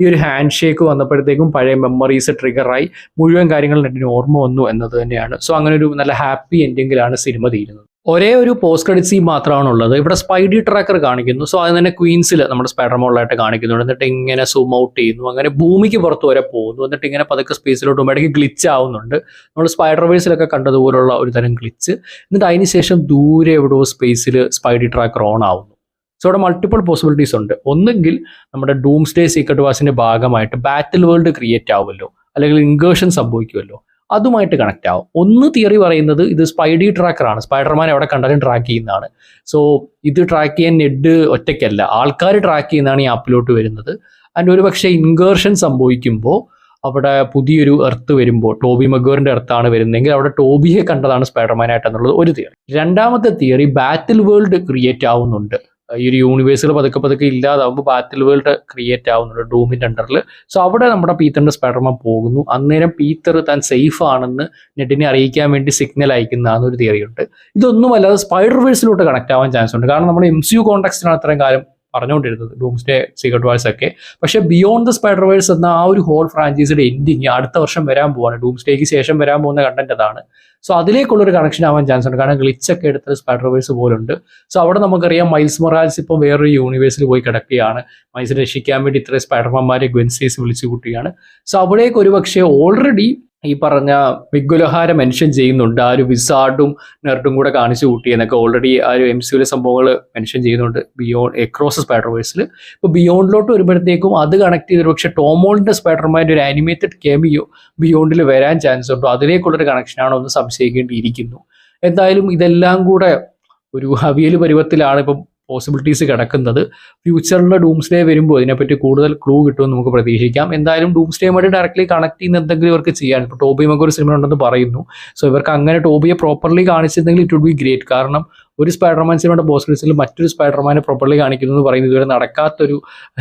ഈ ഒരു ഹാൻഡ് ഷേക്ക് വന്നപ്പോഴത്തേക്കും പഴയ മെമ്മറീസ് ട്രിഗറായി മുഴുവൻ കാര്യങ്ങൾ നെഡിന് ഓർമ്മ വന്നു എന്നത് തന്നെയാണ്. സോ അങ്ങനെ ഒരു നല്ല ഹാപ്പി എൻഡിങ്ങിലാണ് സിനിമ തീരുന്നത്. ഒരേ ഒരു പോസ്റ്റ് ക്രെഡിറ്റ് സീൻ മാത്രമാണുള്ളത്. ഇവിടെ സ്പൈഡി ട്രാക്കർ കാണിക്കുന്നു. സോ അത് തന്നെ ക്വീൻസിൽ നമ്മുടെ സ്പൈഡർമാനായിട്ട് കാണിക്കുന്നുണ്ട്. എന്നിട്ട് ഇങ്ങനെ സൂം ഔട്ട് ചെയ്യുന്നു, അങ്ങനെ ഭൂമിക്ക് പുറത്ത് വരെ പോകുന്നു. എന്നിട്ട് ഇങ്ങനെ പതുക്കെ സ്പേസിലോട്ട് പോകുമ്പോൾ ഇടയ്ക്ക് ഗ്ലിച്ച് ആവുന്നുണ്ട്. നമ്മൾ സ്പൈഡർവേഴ്സിലൊക്കെ കണ്ടതുപോലുള്ള ഒരു തരം ഗ്ലിച്ച്. എന്നിട്ട് അതിന് ശേഷം ദൂരെ എവിടെയോ സ്പേസിൽ സ്പൈഡി ട്രാക്കർ ഓൺ ആവുന്നു. സോ അവിടെ മൾട്ടിപ്പിൾ പോസിബിലിറ്റീസ് ഉണ്ട്. ഒന്നുകിൽ നമ്മുടെ ഡൂംസ്ഡേ സീക്രട്ട് വാസിന്റെ ഭാഗമായിട്ട് ബാറ്റിൽ വേൾഡ് ക്രിയേറ്റ് ആവുമല്ലോ, അല്ലെങ്കിൽ ഇൻവേർഷൻ സംഭവിക്കുമല്ലോ, അതുമായിട്ട് കണക്ട് ആവും. ഒന്ന് തിയറി പറയുന്നത് ഇത് സ്പൈഡി ട്രാക്കറാണ്, സ്പൈഡർമാൻ എവിടെ കണ്ടാലും ട്രാക്ക് ചെയ്യുന്നതാണ്. സോ ഇത് ട്രാക്ക് ചെയ്യാൻ നെഡ് ഒറ്റയ്ക്കല്ല, ആൾക്കാർ ട്രാക്ക് ചെയ്യുന്നതാണ് ഈ ആപ്പിലോട്ട് വരുന്നത്. ആൻഡ് ഒരു പക്ഷേ ഇൻവേർഷൻ സംഭവിക്കുമ്പോൾ അവിടെ പുതിയൊരു എർത്ത് വരുമ്പോൾ ടോബി മഗ്വയറിന്റെ എർത്താണ് വരുന്നതെങ്കിൽ അവിടെ ടോബിയെ കണ്ടതാണ് സ്പൈഡർമാനായിട്ടെന്നുള്ളത് ഒരു തിയറി. രണ്ടാമത്തെ തിയറി, ബാറ്റിൽ വേൾഡ് ക്രിയേറ്റ് ആവുന്നുണ്ട്. ഈ ഒരു യൂണിവേഴ്സുകൾ പതുക്കെ ഇല്ലാതാവുമ്പോൾ ബാറ്റിൽ വേൾഡ് ക്രിയേറ്റ് ആവുന്നുണ്ട് ഡൂമിൻ്റെ അണ്ടറിൽ. സോ അവിടെ നമ്മുടെ പീറ്ററിന്റെ സ്പൈഡർമാൻ പോകുന്നു. അന്നേരം പീറ്റർ താൻ സേഫ് ആണെന്ന് നെഡിനെ അറിയിക്കാൻ വേണ്ടി സിഗ്നൽ അയക്കുന്നതാണ് ഒരു തിയറി ഉണ്ട്. ഇതൊന്നുമല്ലാതെ സ്പൈഡർവേഴ്സിലോട്ട് കണക്ട് ആവാൻ ചാൻസ് ഉണ്ട്. കാരണം നമ്മൾ MCU കോൺടാക്സ്റ്റിനാണ് അത്രയും കാലം പറഞ്ഞുകൊണ്ടിരുന്നത് ഡൂംസ്ഡേ സീക്രട്ട് വാഴ്സ് ഒക്കെ. പക്ഷേ ബിയോണ്ട് ദ സ്പൈഡർവേഴ്സ് എന്ന ആ ഒരു ഹോൾ ഫ്രാഞ്ചൈസിയുടെ എൻഡിങ് അടുത്ത വർഷം വരാൻ പോവാണ്. ഡൂംസ്ഡേക്ക് ശേഷം വരാൻ പോകുന്ന കണ്ടന്റ് അതാണ്. സോ അതിലേക്കുള്ളൊരു കണക്ഷൻ ആവാൻ ചാൻസ് ഉണ്ട്. കാരണം ഗ്ലിച്ചൊക്കെ എടുത്ത സ്പൈഡർവേഴ്സ് പോലുണ്ട്. സോ അവിടെ നമുക്കറിയാം മൈൽസ് മൊറാൽസ് ഇപ്പം വേറൊരു യൂണിവേഴ്സിൽ പോയി കിടക്കുകയാണ്. മൈൽസിനെ രക്ഷിക്കാൻ വേണ്ടി ഇത്രയും സ്പൈഡർമാന്മാരെ ഗ്വെൻസീസ് വിളിച്ചു കൂട്ടുകയാണ്. സോ അവിടേക്ക് ഒരു പക്ഷേ ഓൾറെഡി ഈ പറഞ്ഞ മിഗുലഹാര മെൻഷൻ ചെയ്യുന്നുണ്ട്. ആ ഒരു വിസാർഡും നെർഡും കൂടെ കാണിച്ചു കൂട്ടിയെന്നൊക്കെ ഓൾറെഡി ആ ഒരു MCUലെ സംഭവങ്ങൾ മെൻഷൻ ചെയ്യുന്നുണ്ട് ബിയോണ്ട് എക്രോസ് സ്പൈഡർവേഴ്സിൽ. ഇപ്പോൾ ബിയോണ്ടിലോട്ട് വരുമ്പോഴത്തേക്കും അത് കണക്ട് ചെയ്തൊരു പക്ഷേ ടോമോളിൻ്റെ സ്പൈഡർമാൻ്റെ ഒരു ആനിമേറ്റഡ് കെമിയോ ബിയോണ്ടിൽ വരാൻ ചാൻസ് ഉണ്ടോ, അതിലേക്കുള്ളൊരു കണക്ഷനാണോ എന്ന് സംശയിക്കേണ്ടിയിരിക്കുന്നു. എന്തായാലും ഇതെല്ലാം കൂടെ ഒരു അവിയൽ പരുവത്തിലാണ് ഇപ്പം പോസിബിലിറ്റീസ് കിടക്കുന്നത്. ഫ്യൂച്ചറിൽ ഡൂംസ്ഡേ വരുമ്പോൾ ഇതിനെപ്പറ്റി കൂടുതൽ ക്ലൂ കിട്ടുമെന്ന് നമുക്ക് പ്രതീക്ഷിക്കാം. എന്തായാലും ഡൂംസ്ഡേയുമായിട്ട് ഡയറക്റ്റ്ലി കണക്ട് ചെയ്യുന്ന എന്തെങ്കിലും ഇവർക്ക് ചെയ്യാൻ, ഇപ്പോൾ ടോബി മഗുവയർ സിനിമ ഉണ്ടെന്ന് പറയുന്നു. സോ ഇവർക്ക് അങ്ങനെ ടോബിയെ പ്രോപ്പർലി കാണിച്ചിരുന്നെങ്കിൽ ഇറ്റ് വുഡ് ബി ഗ്രേറ്റ്. കാരണം ഒരു സ്പൈഡർമാൻ സിനിമയുടെ പോസ്റ്റ് ക്രെഡിറ്റ്സിൽ മറ്റൊരു സ്പൈഡർമാനെ പ്രോപ്പർലി കാണിക്കുന്നു എന്ന് പറയുന്നത് ഇതുവരെ നടക്കാത്തൊരു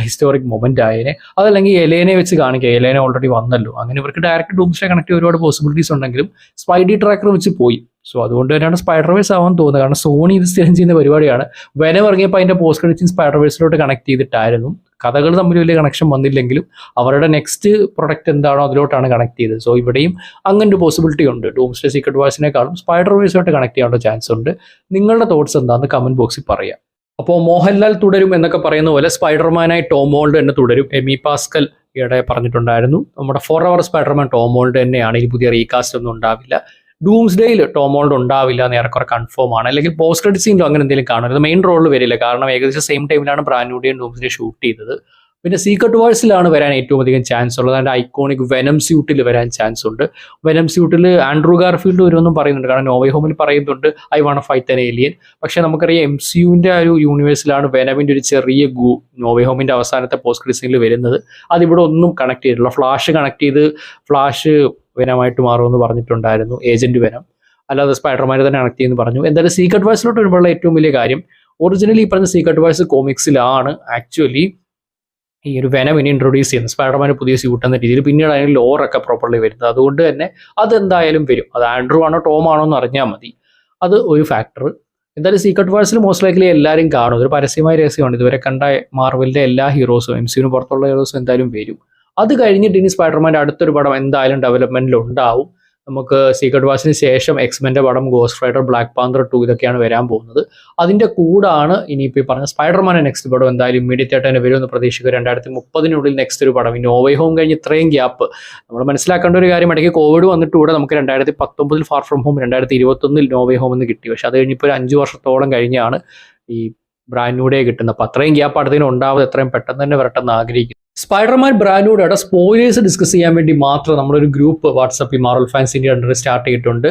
ഹിസ്റ്റോറിക് മൊമെന്റ് ആയേനെ. അതല്ലെങ്കിൽ എലേനെ വെച്ച് കാണിക്കുക, എലേനെ ഓൾറെഡി വന്നല്ലോ. അങ്ങനെ ഇവർക്ക് ഡയറക്റ്റ് ഡൂംസ്ഡേ കണക്ട് ചെയ്യാൻ ഒരുപാട് പോസിബിലിറ്റീസ് ഉണ്ടെങ്കിലും സ്പൈഡി ട്രാക്കർ വെച്ച് പോയി. സോ അതുകൊണ്ട് തന്നെയാണ് സ്പൈഡർവേഴ്സ് ആവാൻ തോന്നുന്നത്. കാരണം സോണി ഇത് സ്ഥിരം ചെയ്യുന്ന പരിപാടിയാണ്. വെനം ഇറങ്ങിയപ്പോൾ അതിന്റെ പോസ്റ്റ് ക്രെഡിറ്റ്സ് സ്പൈഡർവേഴ്സിലോട്ട് കണക്ട് ചെയ്തിട്ടായിരുന്നു. കഥകൾ തമ്മിൽ വലിയ കണക്ഷൻ വന്നില്ലെങ്കിലും അവരുടെ നെക്സ്റ്റ് പ്രൊഡക്റ്റ് എന്താണോ അതിലോട്ടാണ് കണക്ട് ചെയ്തത്. സോ ഇവിടെയും അങ്ങനെ ഒരു പോസിബിലിറ്റി ഉണ്ട്. ഡൂംസ്ഡേ സീക്രട്ട് വാഴ്സിനേക്കാളും സ്പൈഡർവേഴ്സുമായിട്ട് കണക്ട് ചെയ്യാനുള്ള ചാൻസ് ഉണ്ട്. നിങ്ങളുടെ തോട്ട്സ് എന്താണെന്ന് കമന്റ് ബോക്സിൽ പറയാം. അപ്പോൾ മോഹൻലാൽ തുടരും എന്നൊക്കെ പറയുന്ന പോലെ സ്പൈഡർമാനായി ടോം ഹോളണ്ട് തന്നെ തുടരും. എമി പാസ്കൽ ഈയിടെ പറഞ്ഞിട്ടുണ്ടായിരുന്നു നമ്മുടെ ഫോർ അവർ സ്പൈഡർമാൻ ടോം ഹോളണ്ട് തന്നെയാണ്, ഈ പുതിയ റീകാസ്റ്റ് ഒന്നും ഉണ്ടാവില്ല. ഡൂംസ്ഡേയിൽ ടോം ഹോളണ്ട് ഉണ്ടാവില്ല എന്ന് ഏറെക്കുറെ കൺഫേം ആണ്. അല്ലെങ്കിൽ പോസ്റ്റ് ക്രെഡിറ്റ് സീനിലോ അങ്ങനെ എന്തെങ്കിലും കാണും. മെയിൻ റോളിൽ വരില്ല, കാരണം ഏകദേശം സെയിം ടൈമിലാണ് ബ്രാൻഡ് ന്യൂ ഡേയും ഡൂംസ്ഡേ ഷൂട്ട് ചെയ്തത്. പിന്നെ സീക്രട്ട് വാഴ്സിലാണ് വരാൻ ഏറ്റവും അധികം ചാൻസ് ഉള്ളത്. അതിൻ്റെ ഐക്കോണിക് വെനം സ്യൂട്ടിൽ വരാൻ ചാൻസ് ഉണ്ട്. വെനം സ്യൂട്ടിൽ ആൻഡ്രൂ ഗാർഫീൽഡ് വരുമെന്നും പറയുന്നുണ്ട്. കാരണം നോവേ ഹോമിൽ പറയുന്നുണ്ട് I want fight an alien. പക്ഷേ നമുക്കറിയാം MCUവിൻ്റെ ഒരു യൂണിവേഴ്സിലാണ് വെനമിൻ്റെ ഒരു ചെറിയ നോവേ ഹോമിൻ്റെ അവസാനത്തെ പോസ്റ്റ് ക്രെഡിറ്റ് സീനിൽ വരുന്നത്. അതിവിടെ ഒന്നും കണക്ട് ചെയ്തിട്ടില്ല. ഫ്ലാഷ് കണക്ട് ചെയ്ത് ഫ്ലാഷ് വെനമായിട്ട് മാറുമെന്ന് പറഞ്ഞിട്ടുണ്ടായിരുന്നു, ഏജന്റ് വെനം. അല്ലാതെ സ്പൈഡർമാനെ തന്നെ കണക്ട് ചെയ്യുമെന്ന് പറഞ്ഞു. എന്തായാലും സീക്രട്ട് വാഴ്സിലോട്ട് വരുമ്പോഴുള്ള ഏറ്റവും വലിയ കാര്യം, ഒറിജിനലി ഈ പറഞ്ഞ സീക്രട്ട് വാഴ്സ് കോമിക്സിലാണ് ആക്ച്വലി ഈ ഒരു വെനം ഇനി ഇൻട്രൊഡ്യൂസ് ചെയ്യുന്നത്. സ്പൈഡർമാന് പുതിയ സ്യൂട്ട് എന്ന രീതിയിൽ പിന്നീട് അതിന് ലോറൊക്കെ പ്രോപ്പർലി വരുന്നത്. അതുകൊണ്ട് തന്നെ അതെന്തായാലും വരും. അത് ആൻഡ്രൂ ആണോ ടോം ആണോ എന്ന് അറിഞ്ഞാൽ മതി. അത് ഒരു ഫാക്ടർ. എന്തായാലും സീക്രട്ട് വാഴ്സിൽ മോസ്റ്റ് ലൈക്ലി എല്ലാവരും കാണും. ഇതൊരു പരസ്യമായ രഹസ്യമാണ്. ഇതുവരെ കണ്ട മാർവലിൻ്റെ എല്ലാ ഹീറോസും MCUവിന് പുറത്തുള്ള ഹീറോസും എന്തായാലും വരും. അത് കഴിഞ്ഞിട്ട് ഇനി സ്പൈഡർമാൻ്റെ അടുത്തൊരു പടം എന്തായാലും ഡെവലപ്മെന്റിൽ ഉണ്ടാവും. നമുക്ക് സീക്രട്ട് വാഴ്സിന് ശേഷം എക്സ്മെൻ്റെ പടം, ഗോസ്റ്റ് റൈഡർ, ബ്ലാക്ക് പാന്തർ 2 ഇതൊക്കെയാണ് വരാൻ പോകുന്നത്. അതിൻ്റെ കൂടാണ് ഇനിയിപ്പോൾ ഈ പറഞ്ഞ സ്പൈഡർമാൻ്റെ നെക്സ്റ്റ് പടം എന്തായാലും ഇമ്മീഡിയറ്റ് ആയിട്ട് തന്നെ വരുമെന്ന് പ്രതീക്ഷിക്കുക. 2030 നെക്സ്റ്റ് ഒരു പടം. ഈ നോവേ ഹോം കഴിഞ്ഞ് ഇത്രയും ഗ്യാപ്പ് നമ്മൾ മനസ്സിലാക്കേണ്ട ഒരു കാര്യം, ഇടയ്ക്ക് കോവിഡ് വന്നിട്ട് കൂടെ നമുക്ക് 2019 far from home, 2021 no way home എന്ന് കിട്ടി. പക്ഷെ അത് കഴിഞ്ഞിപ്പോൾ ഒരു 5 വർഷത്തോളം കഴിഞ്ഞാണ് ഈ ബ്രാൻഡ് ന്യൂ ഡേ കിട്ടുന്നത്. അപ്പോൾ അത്രയും ഗ്യാപ്പ് അടുത്തതിന് ഉണ്ടാവാതെ എത്രയും പെട്ടെന്ന് തന്നെ വരട്ടെന്ന് ആഗ്രഹിക്കുന്നു. സ്പൈഡർമാൻ ബ്രാൻഡ് ന്യൂ ഡേയുടെ സ്പോയിലേഴ്സ് ഡിസ്കസ് ചെയ്യാൻ വേണ്ടി മാത്രം നമ്മളൊരു ഗ്രൂപ്പ് വാട്സപ്പിൽ Marvel fans India under start ചെയ്തിട്ടുണ്ട്.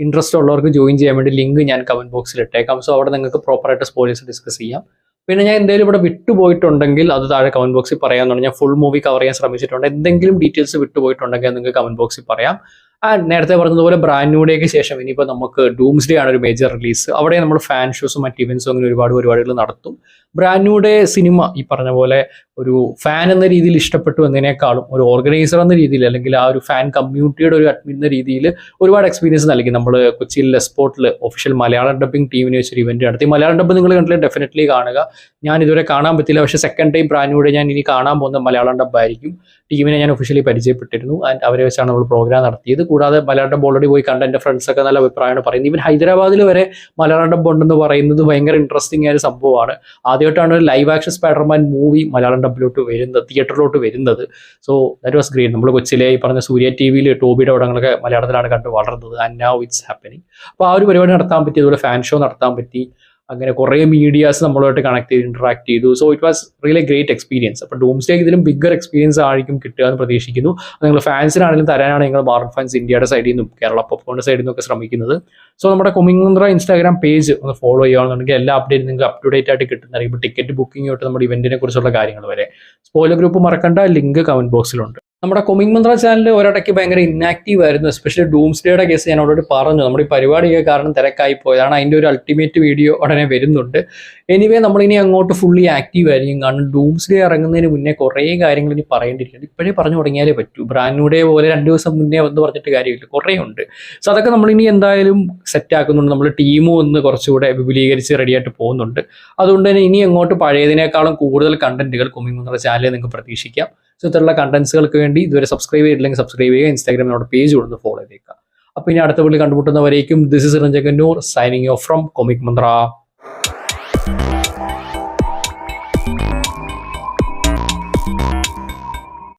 ഇൻട്രസ്റ്റ് ഉള്ളവർക്ക് ജോയിൻ ചെയ്യാൻ വേണ്ടി ലിങ്ക് ഞാൻ കമന്റ് ബോക്സിൽ ഇട്ടേക്കാം. സോ അവിടെ നിങ്ങൾക്ക് പ്രോപ്പറായിട്ട് സ്പോയിലേഴ്സ് ഡിസ്കസ് ചെയ്യാം. പിന്നെ ഞാൻ എന്തെങ്കിലും ഇവിടെ വിട്ടുപോയിട്ടുണ്ടെങ്കിൽ അത് താഴെ കമന്റ് ബോക്സിൽ പറയാമെന്നാണ്. ഞാൻ ഫുൾ മൂവി കവർ ചെയ്യാൻ ശ്രമിച്ചിട്ടുണ്ട്. എന്തെങ്കിലും ഡീറ്റെയിൽസ് വിട്ടുപോയിട്ടുണ്ടെങ്കിൽ നിങ്ങൾക്ക് കമന്റ് ബോക്സിൽ പറയാം. നേരത്തെ പറഞ്ഞതുപോലെ ബ്രാൻഡ് ന്യൂ ഡേക്ക് ശേഷം ഇനിയിപ്പോൾ നമുക്ക് ഡൂംസ്ഡേ ആണ് ഒരു മേജർ റിലീസ്. അവിടെ നമ്മൾ ഫാൻ ഷോസും മറ്റ് ഇവൻസും അങ്ങനെ ഒരുപാട് പരിപാടികൾ നടത്തും. ബ്രാൻഡ് ന്യൂ ഡേ സിനിമ ഈ പറഞ്ഞ പോലെ ഒരു ഫാൻ എന്ന രീതിയിൽ ഇഷ്ടപ്പെട്ടു എന്നതിനേക്കാളും ഒരു ഓർഗനൈസർ എന്ന രീതിയിൽ, അല്ലെങ്കിൽ ആ ഒരു ഫാൻ കമ്മ്യൂണിറ്റിയുടെ ഒരു അഡ്മിൻ എന്ന രീതിയിൽ ഒരുപാട് എക്സ്പീരിയൻസ് നൽകി. നമ്മൾ കൊച്ചിയിൽ ലെസ്പോർട്ടിൽ ഒഫീഷ്യൽ മലയാളം ഡബിംഗ് ടീമിനെ വെച്ചൊരു ഇവന്റ് നടത്തി. മലയാളം ഡബ് നിങ്ങൾ കണ്ടില്ല, ഡെഫിനറ്റ്ലി കാണുക. ഞാൻ ഇതുവരെ കാണാൻ പറ്റില്ല, പക്ഷേ second time brand new day ഞാൻ ഇനി കാണാൻ പോകുന്ന മലയാളം ഡബ്ബായിരിക്കും. ടീമിനെ ഞാൻ ഒഫീഷ്യലി പരിചയപ്പെട്ടിരുന്നു. ആൻഡ് അവരെ വെച്ചാണ് നമ്മൾ പ്രോഗ്രാം നടത്തിയത്. കൂടാതെ മലയാളം ഡബ് ഓൾറെഡി പോയി കണ്ട എൻ്റെ ഫ്രണ്ട്സൊക്കെ നല്ല അഭിപ്രായമാണ് പറയുന്നത്. ഈവൻ ഹൈദരാബാദിൽ വരെ മലയാളം ഡബ് ഉണ്ടെന്ന് പറയുന്നത് ഭയങ്കര ഇൻട്രസ്റ്റിംഗ് ആയ ഒരു സംഭവമാണ്. ആദ്യമായിട്ടാണ് ഒരു live action Spiderman movie Malayalam ഡബിലോട്ട് വരുന്നത്, തിയേറ്ററിലോട്ട് വരുന്നത്. So that was great. നമ്മൾ കൊച്ചിയിലെ ഈ പറഞ്ഞ സൂര്യ TV ടോബിയുടെ പടങ്ങളൊക്കെ മലയാളത്തിലാണ് കണ്ട് വളർന്നത്. And now it's happening. അപ്പോൾ ആ ഒരു പരിപാടി നടത്താൻ പറ്റി, അതുപോലെ ഫാൻ ഷോ നടത്താൻ പറ്റി. അങ്ങനെ കുറേ മീഡിയാസ് നമ്മളുമായിട്ട് കണക്ട് ചെയ്ത് ഇന്ററാക്ട് ചെയ്തു. So it was really great experience. അപ്പോൾ ഡൂംസ്ഡേക്ക് ഇതിലും ബിഗ്ഗർ എക്സ്പീരിയൻസ് ആയിരിക്കും കിട്ടുക എന്ന് പ്രതീക്ഷിക്കുന്നു. നിങ്ങൾ ഫാൻസിനാണെങ്കിലും തരാനാണ് നിങ്ങൾ മാർവൽ ഫാൻസ് ഇന്ത്യയുടെ സൈഡിൽ നിന്നും കേരള പോപ്കോണിന്റെ സൈഡിൽ നിന്നൊക്കെ ശ്രമിക്കുന്നത്. സോ നമ്മുടെ കൊമിങ്മന്ത്ര ഇൻസ്റ്റാഗ്രാം പേജ് ഒന്ന് ഫോളോ ചെയ്യുകയാണെന്നുണ്ടെങ്കിൽ എല്ലാ അപ്ഡേറ്റും നിങ്ങൾക്ക് അപ് ടു ഡേറ്റ് ആയിട്ട് കിട്ടുന്നതായിരിക്കും. ഇപ്പോൾ ടിക്കറ്റ് ബുക്കിംഗ് തൊട്ട് നമ്മുടെ ഇവന്റിനെ കുറിച്ചുള്ള കാര്യങ്ങൾ വരെ. സ്പോയിലർ ഗ്രൂപ്പ് മറക്കണ്ട, ലിങ്ക് കമന്റ് ബോക്സിലുണ്ട്. നമ്മുടെ കൊമിക് മന്ത്ര ചാനൽ ഒരിടയ്ക്ക് ഭയങ്കര ഇന്നാക്റ്റീവ് ആയിരുന്നു. എസ്പെഷ്യലി ഡൂംസ്ഡേയുടെ കേസ് ഞാൻ ഓൾറെഡി പറഞ്ഞു. നമ്മുടെ ഈ പരിപാടിയൊക്കെ കാരണം തിരക്കായി പോയതാണ്. അതിൻ്റെ ഒരു അൾട്ടിമേറ്റ് വീഡിയോ ഉടനെ വരുന്നുണ്ട്. എനിവേ നമ്മളിനി അങ്ങോട്ട് ഫുള്ളി ആക്റ്റീവ് ആയിരിക്കും. കാരണം ഡൂംസ്ഡേ ഇറങ്ങുന്നതിന് മുന്നേ കുറേ കാര്യങ്ങൾ ഇനി പറയേണ്ടിയിരിക്കുന്നത്. ഇപ്പോഴേ പറഞ്ഞു തുടങ്ങിയാലേ പറ്റൂ. ബ്രാൻഡ് ന്യൂ ഡേ പോലെ 2 ദിവസം മുന്നേ വന്ന് പറഞ്ഞിട്ട് കാര്യമില്ല, കുറേ ഉണ്ട്. സോ അതൊക്കെ നമ്മളിനി എന്തായാലും സെറ്റ് ആക്കുന്നുണ്ട്. നമ്മൾ ടീമും ഒന്ന് കുറച്ചുകൂടെ വിപുലീകരിച്ച് റെഡിയായിട്ട് പോകുന്നുണ്ട്. അതുകൊണ്ട് തന്നെ ഇനി അങ്ങോട്ട് പഴയതിനേക്കാളും കൂടുതൽ കണ്ടന്റുകൾ കൊമിക് മന്ത്ര ചാനലിൽ നിങ്ങൾക്ക് പ്രതീക്ഷിക്കാം. സോ ഇത്തരമുള്ള കണ്ടന്റ്സുകൾക്ക് വേണ്ടി ഇതുവരെ സബ്സ്ക്രൈബ് ചെയ്തിട്ടില്ലെങ്കിൽ സബ്സ്ക്രൈബ് ചെയ്യുക. ഇൻസ്റ്റാഗ്രാമിൽ നമ്മുടെ പേജ് കൊടുത്ത് ഫോളോ ചെയ്തേക്കുക. അപ്പോൾ ഇനി അടുത്ത വീട്ടിൽ കണ്ടുമുട്ടുന്നവരേക്കും this is Ranjan Kannur signing off from comic Mantra.